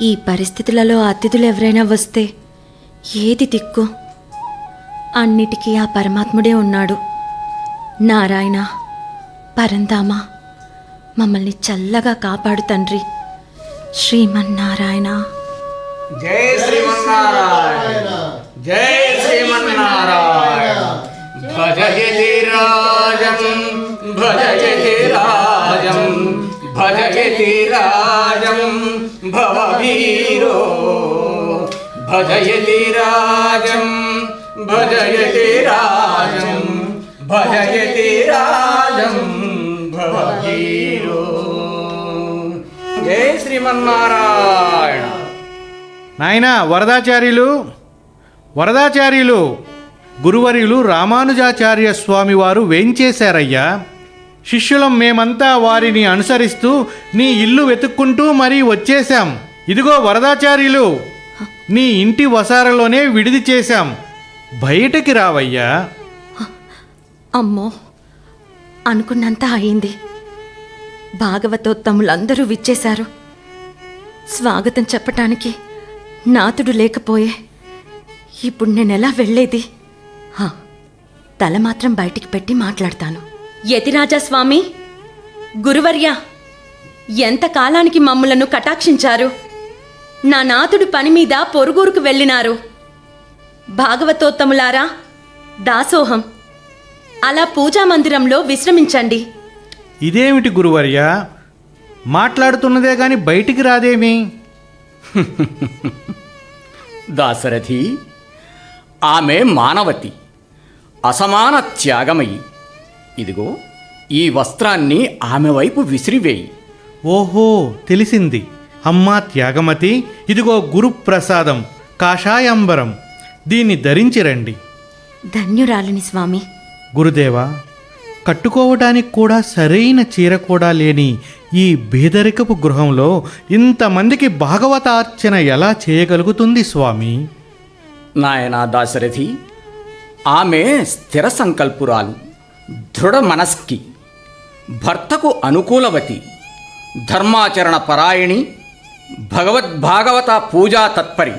ఈ పరిస్థితులలో అతిథులు ఎవరైనా వస్తే ఏది దిక్కు? అన్నిటికీ ఆ పరమాత్ముడే ఉన్నాడు. నారాయణ, పరంధామ, మమ్మల్ని చల్లగా కాపాడు తండ్రి. శ్రీమన్నారాయణ. జై శ్రీమన్నారాయణ, జై శ్రీమన్నారాయణ. భజయతి రాజం, భజయతి రాజం, భజయతి రాజం భవవీరో, భజయతి రాజం భజయతి రాజం భజయతి రాజం భవహీరో. జై శ్రీమన్నారాయణ. నాయనా వరదాచార్యులు గురువర్యులు రామానుజాచార్య స్వామి వారు వేంచేశారయ్యా. శిష్యులం మేమంతా వారిని అనుసరిస్తూ నీ ఇల్లు వెతుక్కుంటూ మరీ వచ్చేశాం. ఇదిగో వరదాచార్యులు, నీ ఇంటి వసారలోనే విడిది చేశాం, బయటకి రావయ్యా. అమ్మో, అనుకున్నంత అయింది. భాగవతోత్తములందరూ విచ్చేశారు. స్వాగతం చెప్పటానికి నాతుడు లేకపోయే ఇప్పుడు నేనెలా వెళ్ళేది? తల మాత్రం బయటికి పెట్టి మాట్లాడతాను. యతిరాజా స్వామి, గురువర్య, ఎంత కాలానికి మమ్ములను కటాక్షించారు. నా నాతుడు పని మీద పొరుగురుకు వెళ్ళినారు. భాగవతోత్తములారా, దాసోహం. అలా పూజామందిరంలో విశ్రమించండి. ఇదేమిటి గురువర్య, మాట్లాడుతున్నదే గాని బయటికి రాదేమి? దాశరథి, ఆమె మానవతి, అసమాన త్యాగమయి. ఇదిగో ఈ వస్త్రాన్ని ఆమె వైపు విసిరివేయి. ఓహో, తెలిసింది. అమ్మా త్యాగమతి, ఇదిగో గురుప్రసాదం, కాషాయాంబరం, దీన్ని ధరించి రండి. ధన్యురాలిని స్వామి. గురుదేవా, కట్టుకోవటానికి కూడా సరైన చీర కూడా లేని ఈ బేదరికపు గృహంలో ఇంతమందికి భాగవతార్చన ఎలా చేయగలుగుతుంది స్వామి? నాయనా దాశరథి, ఆమె స్థిర సంకల్పురాలు, దృఢ మనస్కి, భర్తకు అనుకూలవతి, ధర్మాచరణ పరాయణి, భాగవత పూజా తత్పరి.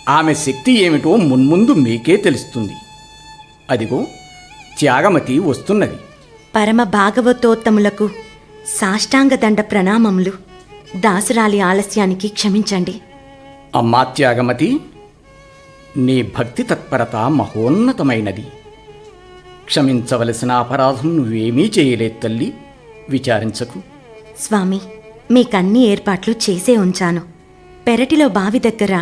ఆమె శక్తి ఏమిటో మున్ముందు మీకే తెలుస్తుంది. అదిగో త్యాగమతి వస్తున్నది. పరమ భాగవతోత్తములకు సాష్టాంగ దండ ప్రణామములు. దాసురాలి ఆలస్యానికి క్షమించండి. అమ్మా త్యాగమతి, నీ భక్తి తత్పరత మహోన్నతమైనది. క్షమించవలసిన అపరాధం నువ్వేమీ చేయలేదు తల్లి, విచారించకు. స్వామి, మీకన్ని ఏర్పాట్లు చేసే ఉంచాను. పెరటిలో బావి దగ్గర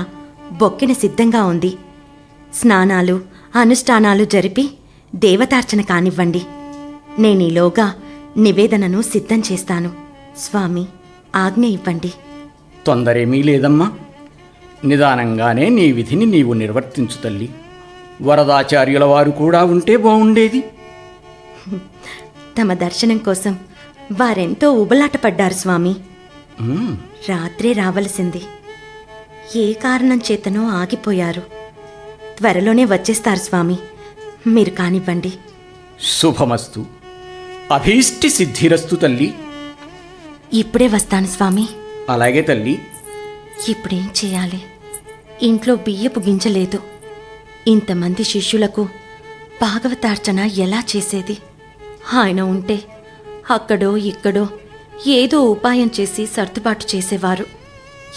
బొక్కెన సిద్ధంగా ఉంది. స్నానాలు అనుష్ఠానాలు జరిపి దేవతార్చన కానివ్వండి. నేనీలోగా నివేదనను సిద్ధం చేస్తాను. స్వామి, ఆజ్ఞ ఇవ్వండి. తొందరేమీ లేదమ్మా, నిదానంగానే నీ విధిని నీవు నిర్వర్తించు తల్లి. వరదాచార్యుల వారు కూడా ఉంటే బాగుండేది. తమ దర్శనం కోసం వారెంతో ఉబలాటపడ్డారు స్వామి. రాత్రే రావలసింది. ఏ కారణం చేతనో ఆగిపోయారు. త్వరలోనే వచ్చేస్తారు స్వామి, మీరు కానివ్వండి. శుభమస్తు, అభీష్టి సిద్ధిరస్తు తల్లి. ఇప్పుడే వస్తాను స్వామి. అలాగే తల్లి. ఇప్పుడేం చేయాలి? ఇంట్లో బియ్యపు గింజలేదు. ఇంతమంది శిష్యులకు భాగవతార్చన ఎలా చేసేది? ఆయన ఉంటే అక్కడో ఇక్కడో ఏదో ఉపాయం చేసి సర్దుబాటు చేసేవారు.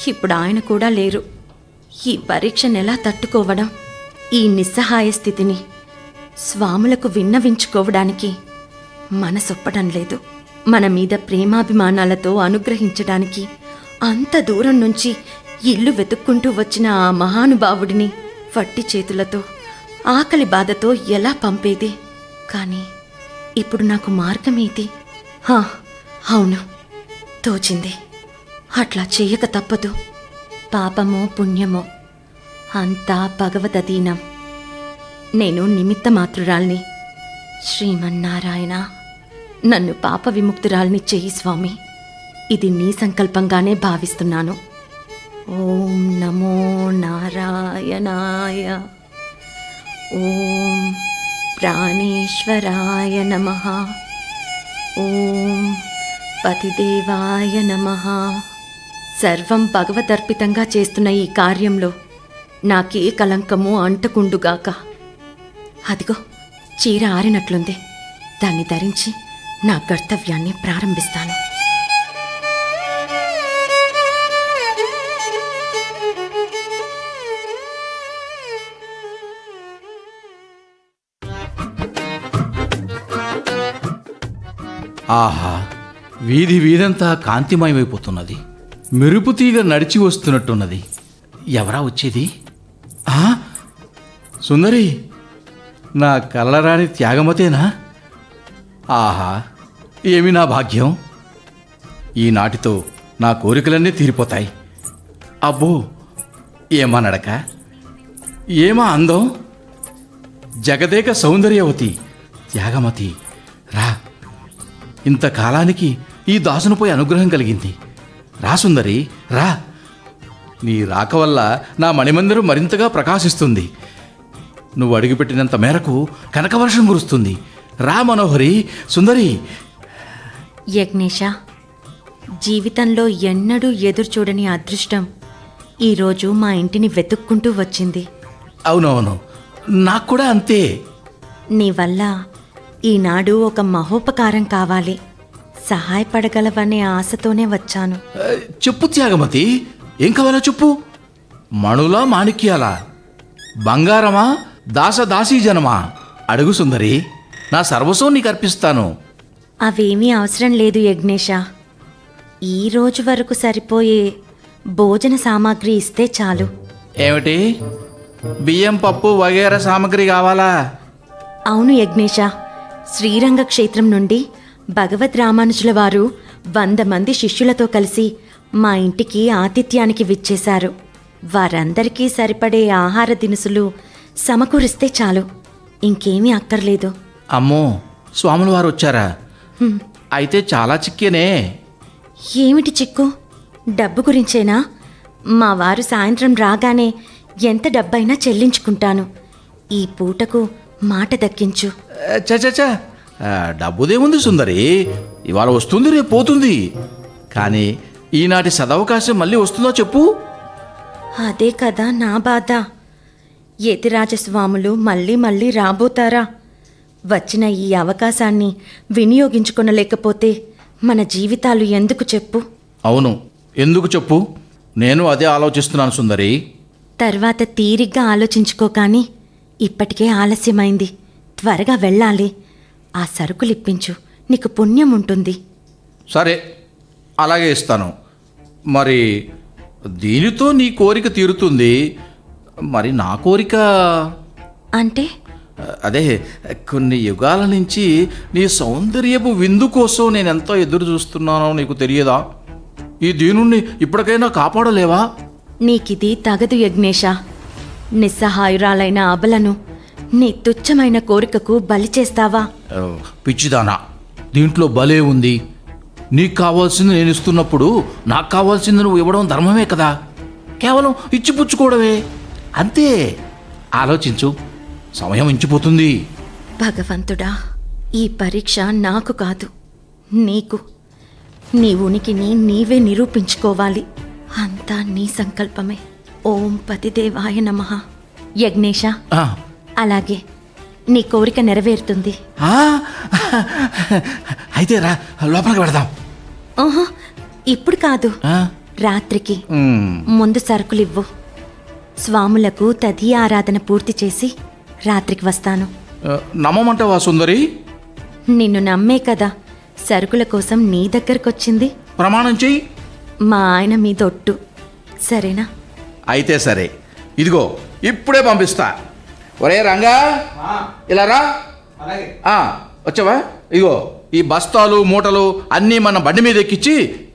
ఇప్పుడు ఆయన కూడా లేరు. ఈ పరీక్షనెలా తట్టుకోవడం? ఈ నిస్సహాయ స్థితిని స్వాములకు విన్నవించుకోవడానికి మనసొప్పడం లేదు. మన మీద ప్రేమాభిమానాలతో అనుగ్రహించడానికి అంత దూరం నుంచి ఇల్లు వెతుక్కుంటూ వచ్చిన ఆ మహానుభావుడిని వట్టి చేతులతో ఆకలి బాధతో ఎలా పంపేది? కానీ ఇప్పుడు నాకు మార్గమేది? అవును, తోచింది. అట్లా చెయ్యక తప్పదు. పాపమో పుణ్యమో అంతా భగవదధీనం. నేను నిమిత్త మాతృరాల్ని. శ్రీమన్నారాయణ, నన్ను పాప విముక్తురాల్ని చెయ్యి స్వామి. ఇది నీ సంకల్పంగానే భావిస్తున్నాను. ఓం నమో నారాయణాయ. ఓం ప్రాణేశ్వరాయ నమః. ఓం పతిదేవాయ నమః. సర్వం భగవదర్పితంగా చేస్తున్న ఈ కార్యంలో నాకే కలంకము అంటకుండుగాక. అదిగో చీర ఆరినట్లుంది. దాన్ని ధరించి నా కర్తవ్యాన్ని ప్రారంభిస్తాను. ఆహా, వీధి వీధంతా కాంతిమయమైపోతున్నది. మెరుపు తీగ నడిచి వస్తున్నట్టున్నది. ఎవరా వచ్చేది? ఆ? సుందరి, నా కళ్ళరాని త్యాగమతేనా? ఆహా, ఏమి నా భాగ్యం! ఈనాటితో నా కోరికలన్నీ తీరిపోతాయి. అబ్బో, ఏమా నడక, ఏమా అందం! జగదేక సౌందర్యవతి, త్యాగమతి, రా. ఇంతకాలానికి ఈ దాసునిపై అనుగ్రహం కలిగింది. రా సుందరి, రా. నీ రాక వల్ల నా మణిమందిరం మరింతగా ప్రకాశిస్తుంది. నువ్వు అడుగుపెట్టినంత మేరకు కనకవర్షం కురుస్తుంది. రా మనోహరి, సుందరి. యజ్ఞేశ, జీవితంలో ఎన్నడూ ఎదురు చూడని అదృష్టం ఈరోజు మా ఇంటిని వెతుక్కుంటూ వచ్చింది. అవునవును, నాకు కూడా అంతే. నీ వల్ల ఈనాడు ఒక మహోపకారం కావాలి, సహాయపడగలవనే ఆశతోనే వచ్చాను. చెప్పు త్యాగమతి, ఏం కావాలో చెప్పు. మణులా, మాణిక్యాలా, బంగారమా, దాసదాసీ జనమా? అడుగు సుందరి, నా సర్వస్వం నీకు అర్పిస్తాను. అవేమీ అవసరం లేదు యజ్ఞేశ. ఈ రోజు వరకు సరిపోయే భోజన సామాగ్రి ఇస్తే చాలు. ఏమిటి, బియ్యం, పప్పు వగేరా సామాగ్రి కావాలా? అవును యజ్ఞేశ, శ్రీరంగ క్షేత్రం నుండి భగవద్ రామానుజుల వారు 100 మంది శిష్యులతో కలిసి మా ఇంటికి ఆతిథ్యానికి విచ్చేశారు. వారందరికీ సరిపడే ఆహార దినుసులు సమకూరిస్తే చాలు, ఇంకేమీ అక్కర్లేదు. అమ్మో, స్వాముల వారు వచ్చారా? అయితే చాలా చిక్కేనే. ఏమిటి చిక్కు? డబ్బు గురించేనా? మా వారు సాయంత్రం రాగానే ఎంత డబ్బైనా చెల్లించుకుంటాను. ఈ పూటకు మాట దక్కించు. చచచ, డబ్బుదేముంది సుందరి, ఇవాళ వస్తుంది, రేపు పోతుంది. కానీ ఈనాటి సదవకాశం మళ్ళీ వస్తుందో చెప్పు. అదే కదా నా బాధ. యతిరాజస్వాములు మళ్ళీ మళ్ళీ రాబోతారా? వచ్చిన ఈ అవకాశాన్ని వినియోగించుకొనలేకపోతే మన జీవితాలు ఎందుకు చెప్పు? అవును, ఎందుకు చెప్పు. నేను అదే ఆలోచిస్తున్నాను సుందరి. తర్వాత తీరిగ్గా ఆలోచించుకో, కానీ ఇప్పటికే ఆలస్యమైంది. త్వరగా వెళ్ళాలి. ఆ సరుకులిప్పించు, నీకు పుణ్యం ఉంటుంది. సరే, అలాగే ఇస్తాను. మరి దీనితో నీ కోరిక తీరుతుంది. మరి నా కోరిక అంటే? అదే, కొన్ని యుగాల నుంచి నీ సౌందర్యపు విందు కోసం నేను ఎంతో ఎదురు చూస్తున్నానో నీకు తెలియదా? ఈ దీనుణ్ణి ఇప్పటికైనా కాపాడలేవా? నీకిది తగదు యజ్ఞేశ. నిస్సహాయురాలైన అబలను నీ తుచ్చమైన కోరికకు బలి చేస్తావా? పిచ్చిదానా, దీంట్లో భలే ఉంది. నీకు కావాల్సింది నేను ఇస్తున్నప్పుడు నాకు కావాల్సింది నువ్వు ఇవ్వడం ధర్మమే కదా. కేవలం ఇచ్చిపుచ్చుకోవడమే, అంతే. ఆలోచించు, సమయం ఇంచిపోతుంది. భగవంతుడా, ఈ పరీక్ష నాకు కాదు, నీకు. నీ ఉనికిని నీవే నిరూపించుకోవాలి. అంతా నీ సంకల్పమే. ఓం పతిదేవాయ నమః. యజ్ఞేశ, ఆ, అలాగే నీ కోరిక నెరవేరుతుంది. ఆ, అయితే రా, లోపలికి పెడదాం. ఓహో, ఇప్పుడు కాదు, ఆ, రాత్రికి. ఉమ్, ముందు సరుకులివ్వు. స్వాములకు తదియ ఆరాధన పూర్తి చేసి రాత్రికి వస్తాను. నమ్మమంటావా సుందరి? నిన్ను నమ్మే కదా సరుకుల కోసం నీ దగ్గరకొచ్చింది. ప్రమాణం చెయ్యి. మా ఆయన మీద ఒట్టు, సరేనా? అయితే సరే, ఇదిగో ఇప్పుడే పంపిస్తా. ఒరే రంగా, ఇలా రా. వచ్చావా? ఇదిగో ఈ బస్తాలు మూటలు అన్నీ మన బండి మీద ఎక్కించి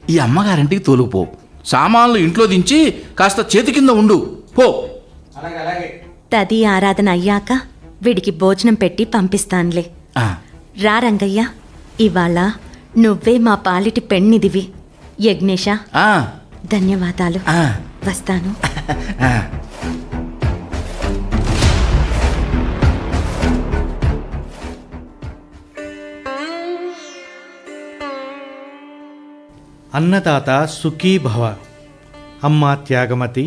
ఈ అమ్మగారింటికి తోలుకుపో. సామాన్లు ఇంట్లో దించి కాస్త చేతి కింద ఉండు, పో. తది ఆరాధన అయ్యాక వీడికి భోజనం పెట్టి పంపిస్తానులే. ఆ, రా రంగయ్య, ఇవాళ నువ్వే మా పాలిటి పెన్నిదివి. యజ్ఞేశ, ఆ, ధన్యవాదాలు. ఆ, వస్తాను. ఆ. అన్నదాత సుఖీ భవ. అమ్మా త్యాగమతి,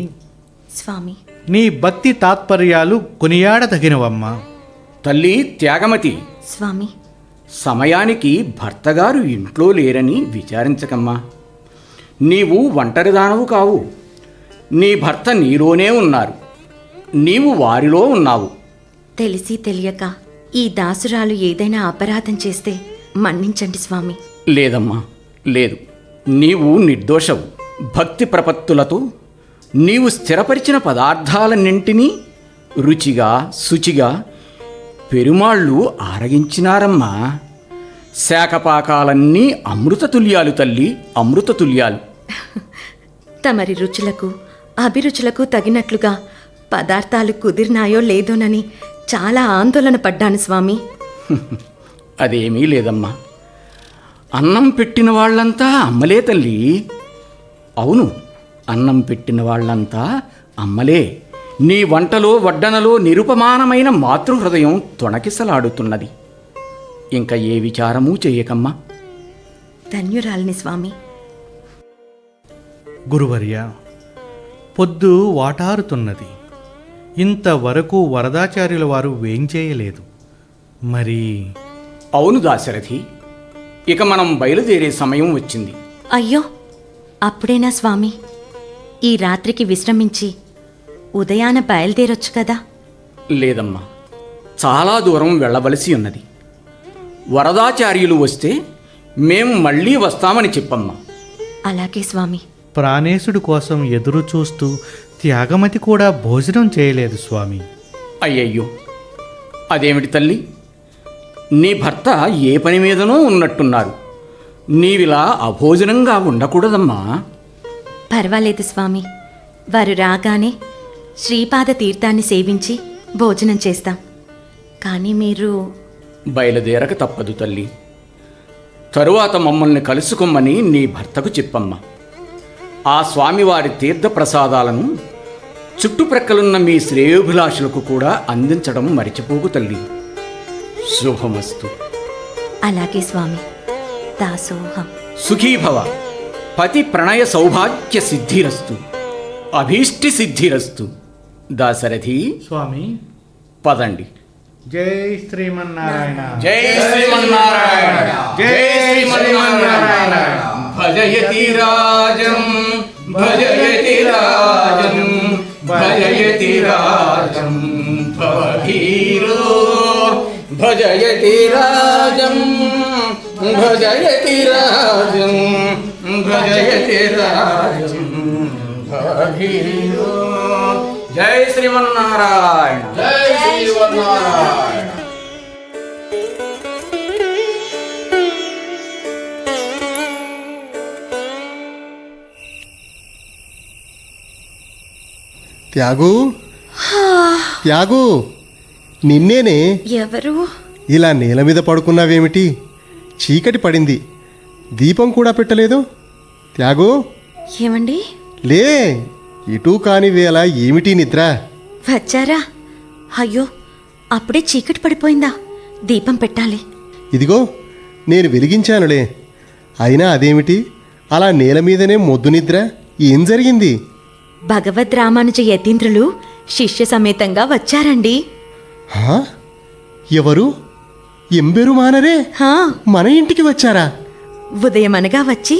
స్వామి, నీ భక్తి తాత్పర్యాలు కొనియాడదగినవమ్మా. తల్లి త్యాగమతి, స్వామి. సమయానికి భర్తగారు ఇంట్లో లేరని విచారించకమ్మా. నీవు ఒంటరిదానవు కావు. నీ భర్త నీలోనే ఉన్నారు, నీవు వారిలో ఉన్నావు. తెలిసి తెలియక ఈ దాసురాలు ఏదైనా అపరాధం చేస్తే మన్నించండి స్వామి. లేదమ్మా, లేదు. నీవు నిర్దోషవు. భక్తి ప్రపత్తులతో నీవు స్థిరపరిచిన పదార్థాలన్నింటినీ రుచిగా శుచిగా పెరుమాళ్ళు ఆరగించినారమ్మా. శాఖపాకాలన్నీ అమృతతుల్యాలు తల్లి, అమృతతుల్యాలు. తమరి రుచులకు అభిరుచులకు తగినట్లుగా పదార్థాలు కుదిరినాయో లేదోనని చాలా ఆందోళన పడ్డాను స్వామి. అదేమీ లేదమ్మా. అన్నం పెట్టిన వాళ్ళంతా అమ్మలే తల్లి. అవును, అన్నం పెట్టిన వాళ్ళంతా అమ్మలే. నీ వంటలో వడ్డనలో నిరుపమానమైన మాతృహృదయం తొణకిసలాడుతున్నది. ఇంకా ఏ విచారమూ చేయకమ్మా. ధన్యురాలిని స్వామి. గురువర్య, పొద్దు వాటారుతున్నది. ఇంతవరకు వరదాచార్యుల వారు వేంచేయలేదు. మరి అవును దాశరథి, ఇక మనం బయలుదేరే సమయం వచ్చింది. అయ్యో, అప్పుడేనా స్వామి? ఈ రాత్రికి విశ్రమించి ఉదయాన బయలుదేరొచ్చు కదా. లేదమ్మా, చాలా దూరం వెళ్ళవలసి ఉన్నది. వరదాచార్యులు వస్తే మేం మళ్ళీ వస్తామని చెప్పమ్మా. అలాగే స్వామి. ప్రాణేశుడి కోసం ఎదురు చూస్తూ త్యాగమతి కూడా భోజనం చేయలేదు స్వామి. అయ్యయ్యో, అదేమిటి తల్లి? నీ భర్త ఏ పని మీదనో ఉన్నట్టున్నారు. నీవిలా అభోజనంగా ఉండకూడదమ్మా. పర్వాలేదు స్వామి, వారు రాగానే శ్రీపాద తీర్థాన్ని సేవించి భోజనం చేస్తాం. కానీ మీరు బయలుదేరక తప్పదు తల్లి. తరువాత మమ్మల్ని కలుసుకోమని నీ భర్తకు చెప్పమ్మా. ఆ స్వామివారి తీర్థ ప్రసాదాలను చుట్టుప్రక్కలున్న మీ శ్రేయోభిలాషులకు కూడా అందించడం మరిచిపోకు తల్లి. శుభమస్తు. అలాగే స్వామి. దాసోహం. సుఖీభవ. పతి ప్రణయ సౌభాగ్య సిద్ధిరస్తు. అభీష్టి సిద్ధిరస్తు. దాశరథి స్వామి, పదండి. జై శ్రీమన్నారాయణ. జై శ్రీమన్నారాయణ. జై శ్రీమన్నారాయణ. భజయతి రాజం, భజయతి రాజం, భజయతి రాజం భవధీరో, భజయతి రాజం, భజయతి రాజం, భజయతి రాజం భవధీరో. జై శ్రీమన్నారాయణ. జై శ్రీమన్నారాయణ. త్యాగు, త్యాగు, నిన్నేనే. ఎవరు? ఇలా నేల మీద పడుకున్నావేమిటి? చీకటి పడింది, దీపం కూడా పెట్టలేదు. త్యాగు, ఏమండి? లే, ఇటూ కాని వేళ ఏమిటి నిద్ర? వచ్చారా? అయ్యో, అప్పుడే చీకటి పడిపోయిందా? దీపం పెట్టాలి. ఇదిగో నేను వెలిగించానులే. అయినా అదేమిటి అలా నేల మీదనే మొద్దు నిద్ర? ఏం జరిగింది? భగవద్ రామానుజ యతీంద్రులు శిష్య సమేతంగా వచ్చారండి. హా? ఎవరు? ఎంబెరు మానరే హా, మన ఇంటికి వచ్చారా? ఉదయమనగా వచ్చి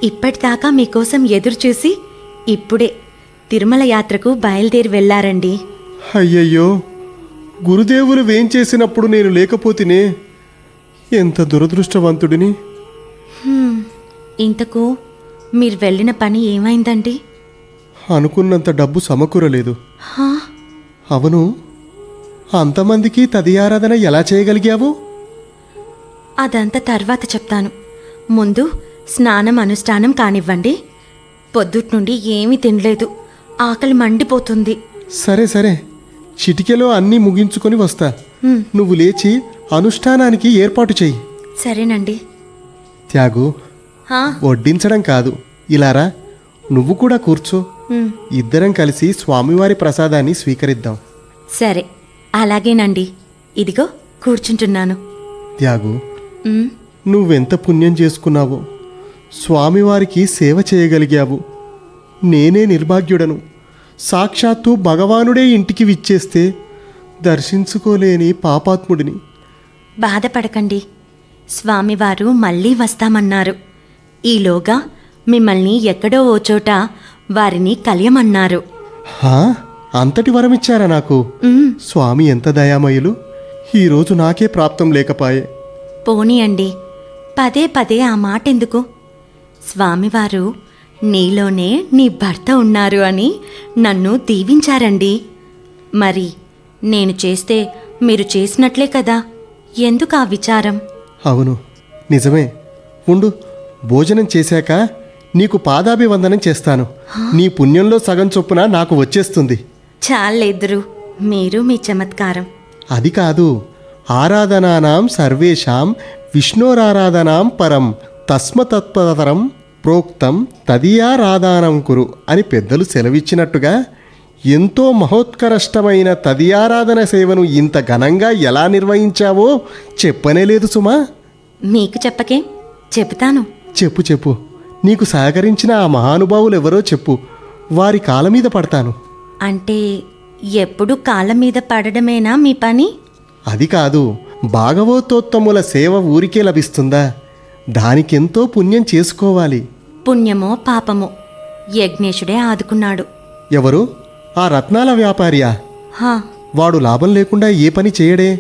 ఇప్పటిదాకా మీకోసం ఎదురుచూసి ఇప్పుడే తిరుమల యాత్రకు బయలుదేరి వెళ్లారండి. అయ్యయ్యో, గురుదేవులు వేంచేసినప్పుడు నేను లేకపోతేనే. ఎంత దురదృష్టవంతుడిని. ఇంతకు మీరు వెళ్ళిన పని ఏమైందండి? అనుకున్నంత డబ్బు సమకూరలేదు. హా, అవును, అంతమందికి తదియారాధన ఎలా చేయగలిగావు? అదంతా తర్వాత చెప్తాను. ముందు స్నానం అనుష్ఠానం కానివ్వండి. పొద్దుట్నుండి ఏమీ తినలేదు, ఆకలి మండిపోతుంది. సరే సరే, చిటికెలో అన్నీ ముగించుకొని వస్తా. నువ్వు లేచి అనుష్ఠానానికి ఏర్పాటు చెయ్యి. సరేనండి. త్యాగు, హా, వడ్డించడం కాదు, ఇలారా, నువ్వు కూడా కూర్చో. ఇద్దరం కలిసి స్వామివారి ప్రసాదాన్ని స్వీకరిద్దాం. సరే, అలాగేనండి. ఇదిగో కూర్చుంటున్నాను. త్యాగు, ఉమ్, నువ్వెంత పుణ్యం చేసుకున్నావో. స్వామివారికి సేవ చేయగలిగావు. నేనే నిర్భాగ్యుడను. సాక్షాత్తు భగవానుడే ఇంటికి విచ్చేస్తే దర్శించుకోలేని పాపాత్ముడిని. బాధపడకండి, స్వామివారు మళ్ళీ వస్తామన్నారు. ఈలోగా మిమ్మల్ని ఎక్కడో ఓ చోట వారిని కలియమన్నారు. హా? అంతటి వరమిచ్చారా నాకు? స్వామి ఎంత దయామయులు. ఈరోజు నాకే ప్రాప్తం లేకపాయే. పోనీయండి, పదే పదే ఆ మాటెందుకు? స్వామివారు నీలోనే నీ భర్త ఉన్నారు అని నన్ను దీవించారండి. మరి నేను చేస్తే మీరు చేసినట్లే కదా, ఎందుకు ఆ విచారం? అవును, నిజమే. ఉండు, భోజనం చేశాక నీకు పాదాభివందనం చేస్తాను. నీ పుణ్యంలో సగం చొప్పున నాకు వచ్చేస్తుంది. చాలేద్దరు, మీరు మీ చమత్కారం. అది కాదు, ఆరాధనానాం సర్వేషాం విష్ణోరారాధనాం పరం తస్మతత్పరం ప్రోక్తం తదియారాధనం కురు అని పెద్దలు సెలవిచ్చినట్టుగా ఎంతో మహోత్కరష్టమైన తదియారాధన సేవను ఇంత ఘనంగా ఎలా నిర్వహించావో చెప్పనే లేదు సుమా. మీకు చెప్పకేం, చెబుతాను. చెప్పు చెప్పు, నీకు సహకరించిన ఆ మహానుభావులు ఎవరో చెప్పు, వారి కాళ్ళ మీద పడతాను. అంటే ఎప్పుడు కాళ్ళ మీద పడడమేనా మీ పని? అది కాదు, భాగవతోత్తముల సేవ ఊరికే లభిస్తుందా? దానికెంతో పుణ్యం చేసుకోవాలి. పుణ్యమో పాపమో యజ్ఞేశుడే ఆదుకున్నాడు. ఎవరు? ఆ రత్నాల వ్యాపారియా? హా, వాడు లాభం లేకుండా ఏ పని చేయడే.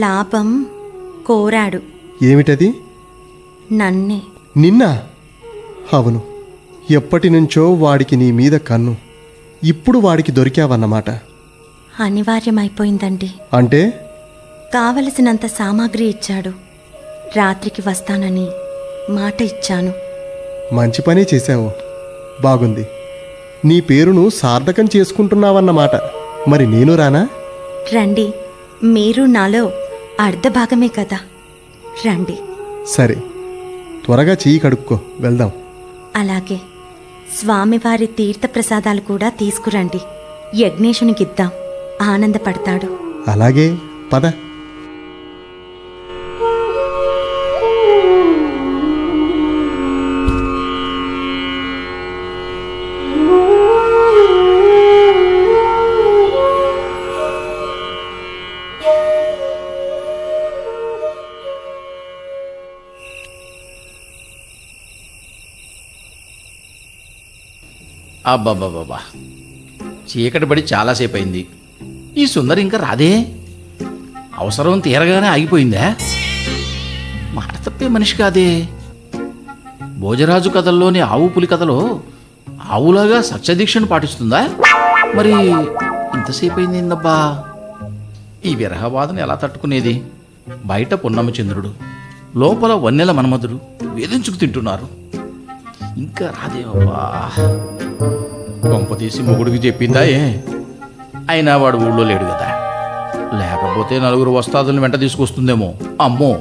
లాభం కోరాడు. ఏమిటది? నన్నే. నిన్న? అవును, ఎప్పటి నుంచో వాడికి నీ మీద కన్ను. ఇప్పుడు వాడికి దొరికావన్నమాట. అనివార్యమైపోయిందండి. అంటే? కావలసినంత సామాగ్రి ఇచ్చాడు. రాత్రికి వస్తానని మాట ఇచ్చాను. మంచి పనే చేశావు, బాగుంది. నీ పేరును సార్థకం చేసుకుంటున్నావన్నమాట. మరి నేను రానా? రండి, మీరు నాలో అర్ధభాగమే కదా, రండి. సరే, త్వరగా చెయ్యి కడుక్కో, వెళ్దాం. అలాగే. స్వామివారి తీర్థప్రసాదాలు కూడా తీసుకురండి, యజ్ఞేశునికిద్దాం, ఆనందపడతాడు. అలాగే, పద. అబ్బాబ్బాబ్బా, చీకటి పడి చాలాసేపు అయింది. ఈ సుందరి ఇంకా రాదే? అవసరం తీరగానే ఆగిపోయిందా? మాట తప్పే మనిషి కాదే. భోజరాజు కథల్లోని ఆవు పులి కథలో ఆవులాగా సత్యదీక్షను పాటిస్తుందా? మరి ఇంతసేపు అయింది ఏందబ్బా? ఈ విరహబాధను ఎలా తట్టుకునేది? బయట పున్నమ చంద్రుడు, లోపల వన్నెల మన్మధుడు వేధించుకు తింటున్నారు. ఇంకా రాదేవబ్బా. కొంప తీసి మొగుడికి చెప్పిందా ఏ? అయినా వాడు ఊళ్ళో లేడు కదా. లేకపోతే నలుగురు వస్తాదుల్ని వెంట తీసుకొస్తుందేమో. అమ్మో,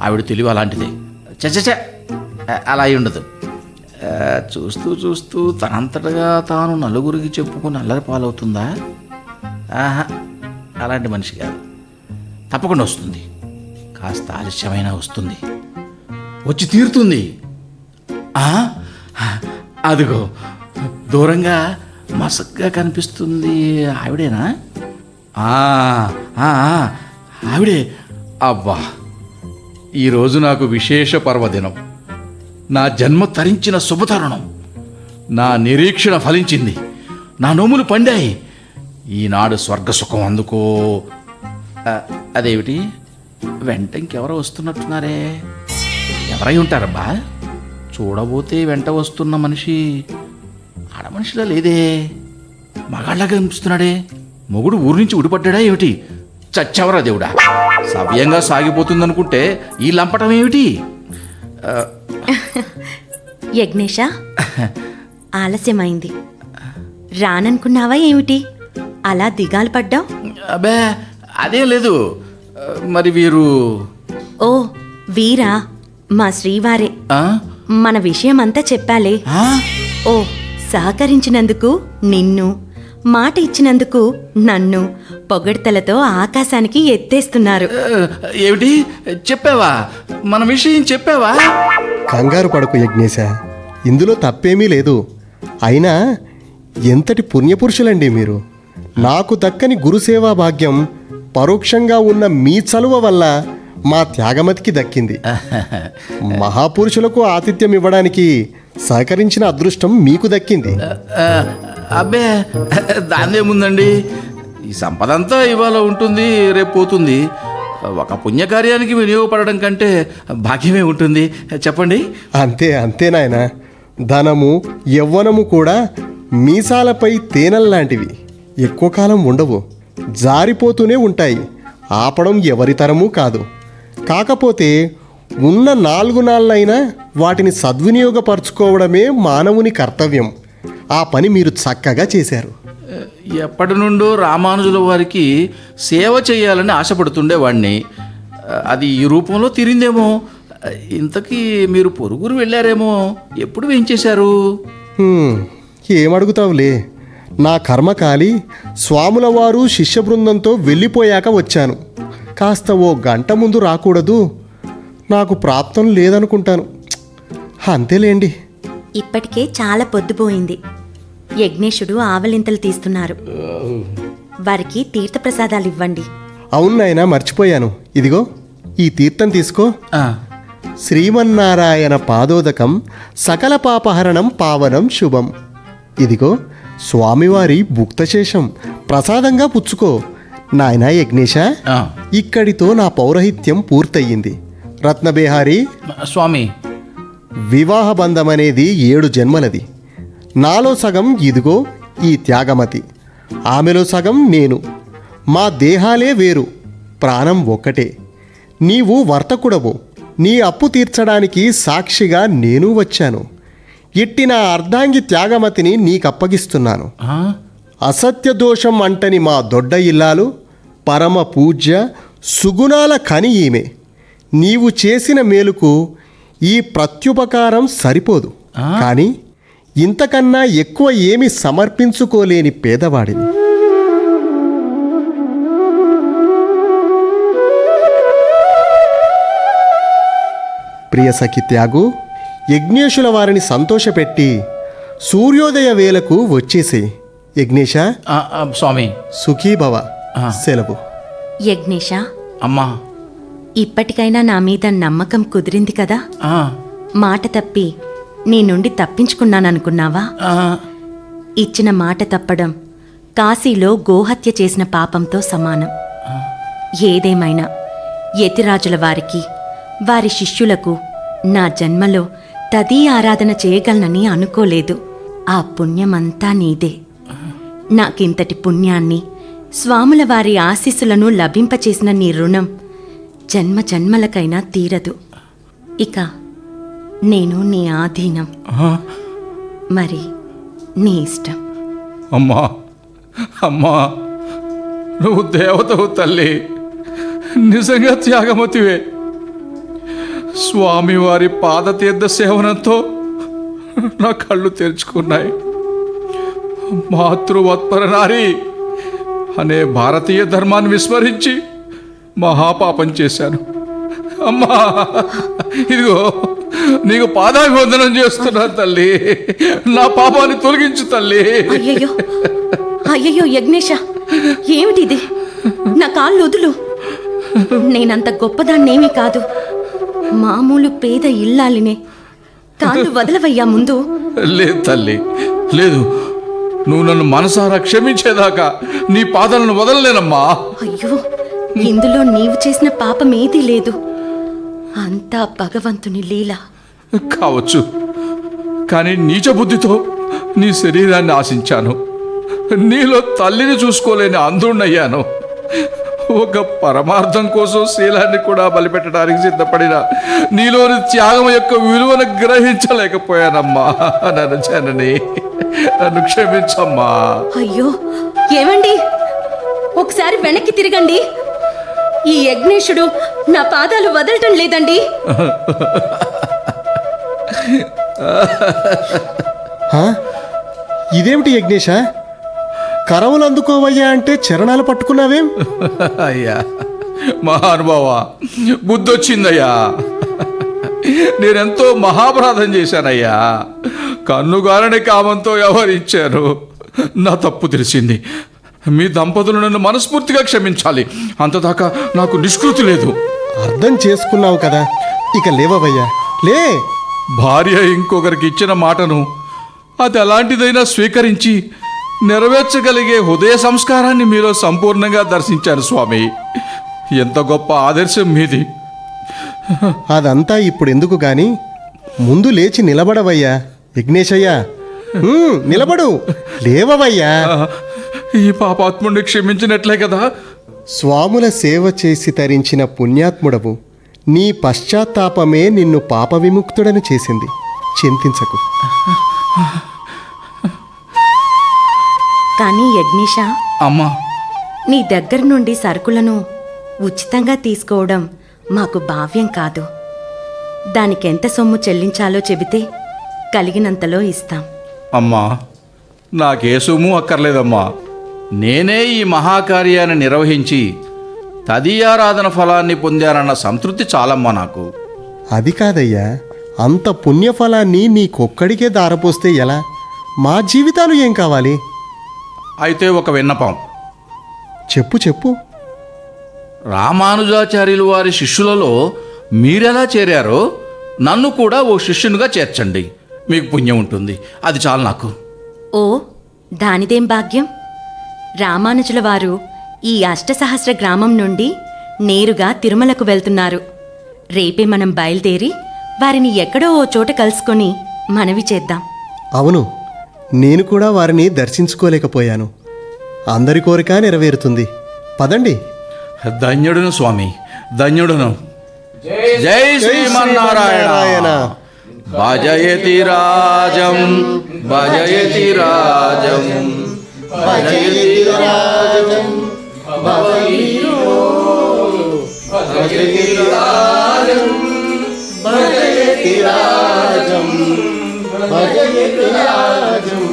ఆవిడ తెలివి అలాంటిదే. చచ్చ, అలా అయి ఉండదు. చూస్తూ చూస్తూ తనంతటగా తాను నలుగురికి చెప్పుకుని అల్లరి పాలవుతుందా? ఆహా, అలాంటి మనిషి కాదు. తప్పకుండా వస్తుంది. కాస్త ఆలస్యమైనా వస్తుంది, వచ్చి తీరుతుంది. అదిగో దూరంగా మసగ్గా కనిపిస్తుంది. ఆవిడేనా? ఆవిడే. అబ్బా, ఈరోజు నాకు విశేష పర్వదినం. నా జన్మ తరించిన శుభతరుణం. నా నిరీక్షణ ఫలించింది. నా నోములు పండాయి. ఈనాడు స్వర్గసుఖం అందుకో. అదేమిటి, వెంట ఇంకెవరో వస్తున్నట్టున్నారే? ఎవరై ఉంటారబ్బా? చూడబోతే వెంట వస్తున్న మనిషి ఆడమనిషిలా లేదే, మగాళ్ళగా కనిపిస్తున్నాడే. మొగుడు ఊరి నుంచి ఉడిపడ్డా ఏమిటి? చచ్చవరా దేవుడా. సవ్యంగా సాగిపోతుందనుకుంటే ఈ లంపటం ఏమిటి? యజ్ఞేశ, ఆలస్యమైంది, రాననుకున్నావా ఏమిటి? అలా దిగాలు పడ్డావు? అబ్బే, అదేం లేదు. మరి వీరు? ఓ, వీరా మా శ్రీవారే. ఆ? మన విషయమంతా చెప్పాలే. ఆ? ఓ, సహకరించినందుకు నిన్ను, మాట ఇచ్చినందుకు నన్ను పొగడ్తలతో ఆకాశానికి ఎత్తేస్తున్నారు. ఏమిటి చెప్పావా? మన విషయం చెప్పావా? కంగారు పడకు యజ్ఞేశ, ఇందులో తప్పేమీ లేదు. అయినా ఎంతటి పుణ్యపురుషులండి మీరు. నాకు దక్కని గురుసేవా భాగ్యం పరోక్షంగా ఉన్న మీ చలువ వల్ల మా త్యాగమతికి దక్కింది. మహాపురుషులకు ఆతిథ్యం ఇవ్వడానికి సహకరించిన అదృష్టం మీకు దక్కింది. అబ్బే, దాన్నేముందండి. ఈ సంపద అంతా ఇవాళ ఉంటుంది, రేపు పోతుంది. ఒక పుణ్యకార్యానికి వినియోగపడడం కంటే భాగ్యమే ఉంటుంది. చెప్పండి. అంతే అంతే నాయన. ధనము యవ్వనము కూడా మీసాలపై తేనెల్లాంటివి. ఎక్కువ కాలం ఉండవు, జారిపోతూనే ఉంటాయి. ఆపడం ఎవరి తరమూ కాదు. కాకపోతే ఉన్న 4 నాళ్ళైనా వాటిని సద్వినియోగపరచుకోవడమే మానవుని కర్తవ్యం. ఆ పని మీరు చక్కగా చేశారు. ఎప్పటి నుండో రామానుజుల వారికి సేవ చేయాలని ఆశపడుతుండేవాడిని. అది ఈ రూపంలో తీరిందేమో. ఇంతకీ మీరు పొరుగురు వెళ్ళారేమో, ఎప్పుడు వేయించేశారు? ఏమడుగుతావులే, నా కర్మకాలి స్వాముల వారు శిష్య బృందంతో వెళ్ళిపోయాక వచ్చాను. కాస్త ఓ గంట ముందు రాకూడదు? నాకు ప్రాప్తం లేదనుకుంటాను. అంతేలేండి. ఇప్పటికే చాలా పొద్దుపోయింది. యజ్ఞేశుడు ఆవలింతలు తీస్తున్నారు. వారికి తీర్థప్రసాదాలు ఇవ్వండి. అవును నాయనా, మర్చిపోయాను. ఇదిగో ఈ తీర్థం తీసుకో. శ్రీమన్నారాయణ పాదోదకం సకల పాపహరణం పావనం శుభం. ఇదిగో స్వామివారి భుక్తశేషం, ప్రసాదంగా పుచ్చుకో. నాయనా యజ్ఞేశ, ఇక్కడితో నా పౌరహిత్యం పూర్తయింది. రత్నబేహారి స్వామి, వివాహ బంధం అనేది 7 జన్మలది. నాలో సగం ఇదిగో ఈ త్యాగమతి, ఆమెలో సగం నేను. మా దేహాలే వేరు, ప్రాణం ఒక్కటే. నీవు వర్తకుడవు, నీ అప్పు తీర్చడానికి సాక్షిగా నేను వచ్చాను. ఇట్టి నా అర్ధాంగి త్యాగమతిని నీకప్పగిస్తున్నాను. అసత్య దోషం అంటని మా దొడ్డ ఇల్లాలు, పరమ పూజ్య సుగుణాల కని ఈమె. నీవు చేసిన మేలుకు ఈ ప్రత్యుపకారం సరిపోదు, కానీ ఇంతకన్నా ఎక్కువ ఏమి సమర్పించుకోలేని పేదవాడిని. ప్రియ సఖి త్యాగు, యజ్ఞేశుల వారిని సంతోషపెట్టి సూర్యోదయ వేళకు వచ్చేసే. యజ్ఞేశ, స్వామి. సుఖీభవ. సెలవు. యజ్ఞేశ, అమ్మా, ఇప్పటికైనా నా మీద నమ్మకం కుదిరింది కదా? మాట తప్పి నీ నుండి తప్పించుకున్నాననుకున్నావా? ఇచ్చిన మాట తప్పడం కాశీలో గోహత్య చేసిన పాపంతో సమానం. ఏదేమైనా యతిరాజుల వారికి, వారి శిష్యులకు నా జన్మలో తదీ ఆరాధన చేయగలనని అనుకోలేదు. ఆ పుణ్యమంతా నీదే. నాకింతటి పుణ్యాన్ని, స్వాముల వారి ఆశీస్సులను లభింపచేసిన నీ రుణం జన్మ జన్మలకైనా తీరదు. ఇక నేను నీ ఆధీనం. మరి నీ ఇష్టం. అమ్మా, అమ్మా, నువ్వు దేవతవు తల్లి, నిజంగా త్యాగమతివే. స్వామివారి పాదతీర్థ సేవనంతో నా కళ్ళు తెరుచుకున్నాయి. మాతృవత్పర నారి అనే భారతీయ ధర్మాన్ని విస్మరించి మహాపాపం చేశాను. అమ్మా, ఇదిగో నీకు పాదాభివందనం చేస్తున్నా తల్లి. నా పాపాన్ని తొలగించు తల్లి. అయ్యయ్యో, అయ్యయ్యో యజ్ఞేశ, ఏమిటిది? నా కాళ్ళు వదులు. నేనంత గొప్పదాన్నేమీ కాదు, మామూలు పేద ఇల్లాలినే. కాళ్ళు వదలవయ్యా ముందు. లేదు తల్లి, లేదు. నువ్వు నన్ను మనసారా క్షమించేదాకా నీ పాదాలను వదలలేనమ్మా. అయ్యో, ఇందులో నీవు చేసిన పాపం ఏదీ లేదు. అంతా భగవంతుని లీల. కావచ్చు, కానీ నీచ బుద్ధితో నీ శరీరాన్ని ఆశించాను. నీలో తల్లిని చూసుకోలేని అంధుణ్ణయ్యాను. ఒక పరమార్థం కోసం శీలాన్ని కూడా బలిపెట్టడానికి సిద్ధపడిన నీలోని త్యాగం యొక్క విలువను గ్రహించలేకపోయానమ్మా. నన్ను జనని, నన్ను క్షమించమ్మా. అయ్యో, ఏమండి, ఒకసారి వెనక్కి తిరగండి. ఈ యజ్ఞేశుడు నా పాదాలు వదలటం లేదండి. ఇదేమిటి యజ్ఞేశ, కరవులు అందుకోవయ్యా అంటే చరణాలు పట్టుకున్నావేం? అయ్యా మహానుభావ, బుద్ధొచ్చిందయ్యా. నేనెంతో మహాపరాధం చేశానయ్యా. కన్నుగారని కామంతో వ్యవహరించాను. నా తప్పు తెలిసింది. మీ దంపతులు నన్ను మనస్ఫూర్తిగా క్షమించాలి. అంతదాకా నాకు నిష్కృతి లేదు. అర్థం చేసుకున్నావు కదా, ఇక లేవవయ్యా, లే. భార్య ఇంకొకరికి ఇచ్చిన మాటను అది ఎలాంటిదైనా స్వీకరించి నెరవేర్చగలిగే హృదయ సంస్కారాన్ని మీలో సంపూర్ణంగా దర్శించాను స్వామి. ఎంత గొప్ప ఆదర్శం మీది. అదంతా ఇప్పుడు ఎందుకు గాని ముందు లేచి నిలబడవయ్యా. యజ్ఞేశయ్యా, నిలబడు, లేవవయ్యా. ఈ పాపాత్ముడిని క్షమించినట్లే కదా. స్వాముల సేవ చేసి తరించిన పుణ్యాత్ముడవు. నీ పశ్చాత్తాపమే నిన్ను పాప విముక్తుడని చేసింది. చింతించకు. కానీ యజ్ఞేశ, అమ్మా, నీ దగ్గర నుండి సరుకులను ఉచితంగా తీసుకోవడం మాకు భావ్యం కాదు. దానికెంత సొమ్ము చెల్లించాలో చెబితే కలిగినంతలో ఇస్తాం. అమ్మా, నాకే సొమ్ము అక్కర్లేదమ్మా. నేనే ఈ మహాకార్యాన్ని నిర్వహించి తదీయారాధన ఫలాన్ని పొందానన్న సంతృప్తి చాలమ్మా నాకు. అది కాదయ్యా, అంత పుణ్యఫలాన్ని నీకొక్కడికే దారపోస్తే ఎలా? మా జీవితాలు ఏం కావాలి? అయితే ఒక విన్నపం. చెప్పు చెప్పు. రామానుజాచార్యులు వారి శిష్యులలో మీరెలా చేరారో నన్ను కూడా ఓ శిష్యునిగా చేర్చండి. మీకు పుణ్యం ఉంటుంది. అది చాలు నాకు. ఓ, దానిదేం భాగ్యం. రామానుజుల వారు ఈ అష్టసహస్ర గ్రామం నుండి నేరుగా తిరుమలకు వెళ్తున్నారు. రేపే మనం బయలుదేరి వారిని ఎక్కడో ఓ చోట కలుసుకొని మనవి చేద్దాం. అవును, నేను కూడా వారిని దర్శించుకోలేకపోయాను. అందరి కోరిక నెరవేరుతుంది. పదండి. ధన్యుడును స్వామి, ధన్యుడును. జై శ్రీమన్నారాయణ. భజయతి రాజం, భజయతి రాజం, భజయతి రాజం, భజయతి రాజం, భజయతి రాజం, భజయతి రాజం,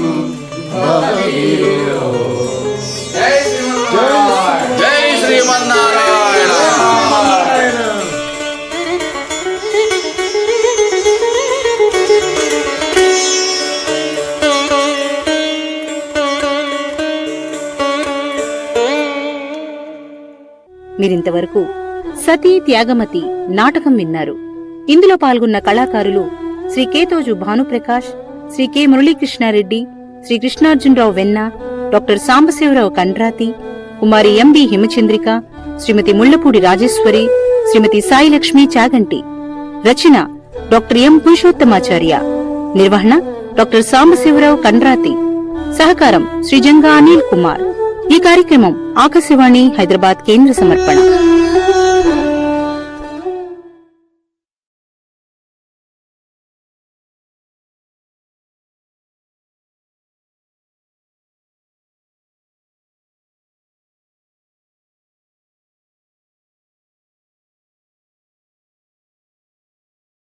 జై శ్రీమన్నారాయణ. మీరింతవరకు సతీ త్యాగమతి నాటకం విన్నారు. ఇందులో పాల్గొన్న కళాకారులు శ్రీ కేతోజు భానుప్రకాష్, శ్రీ కె మురళీకృష్ణారెడ్డి, శ్రీ కృష్ణార్జునరావు వెన్న, డాక్టర్ సాంబశివరావు కండ్రాతి, కుమారి ఎంబి హిమచంద్రిక, శ్రీమతి ముళ్లపూడి రాజేశ్వరి, శ్రీమతి సాయిలక్ష్మి చాగంటి. రచన డాక్టర్ ఎం పురుషోత్తమాచార్య. నిర్వహణ డాక్టర్ సాంబశివరావు కండ్రాతి. సహకారం శ్రీ జంగా అనిల్ కుమార్. ఈ కార్యక్రమం ఆకాశవాణి హైదరాబాద్ కేంద్ర సమర్పణ.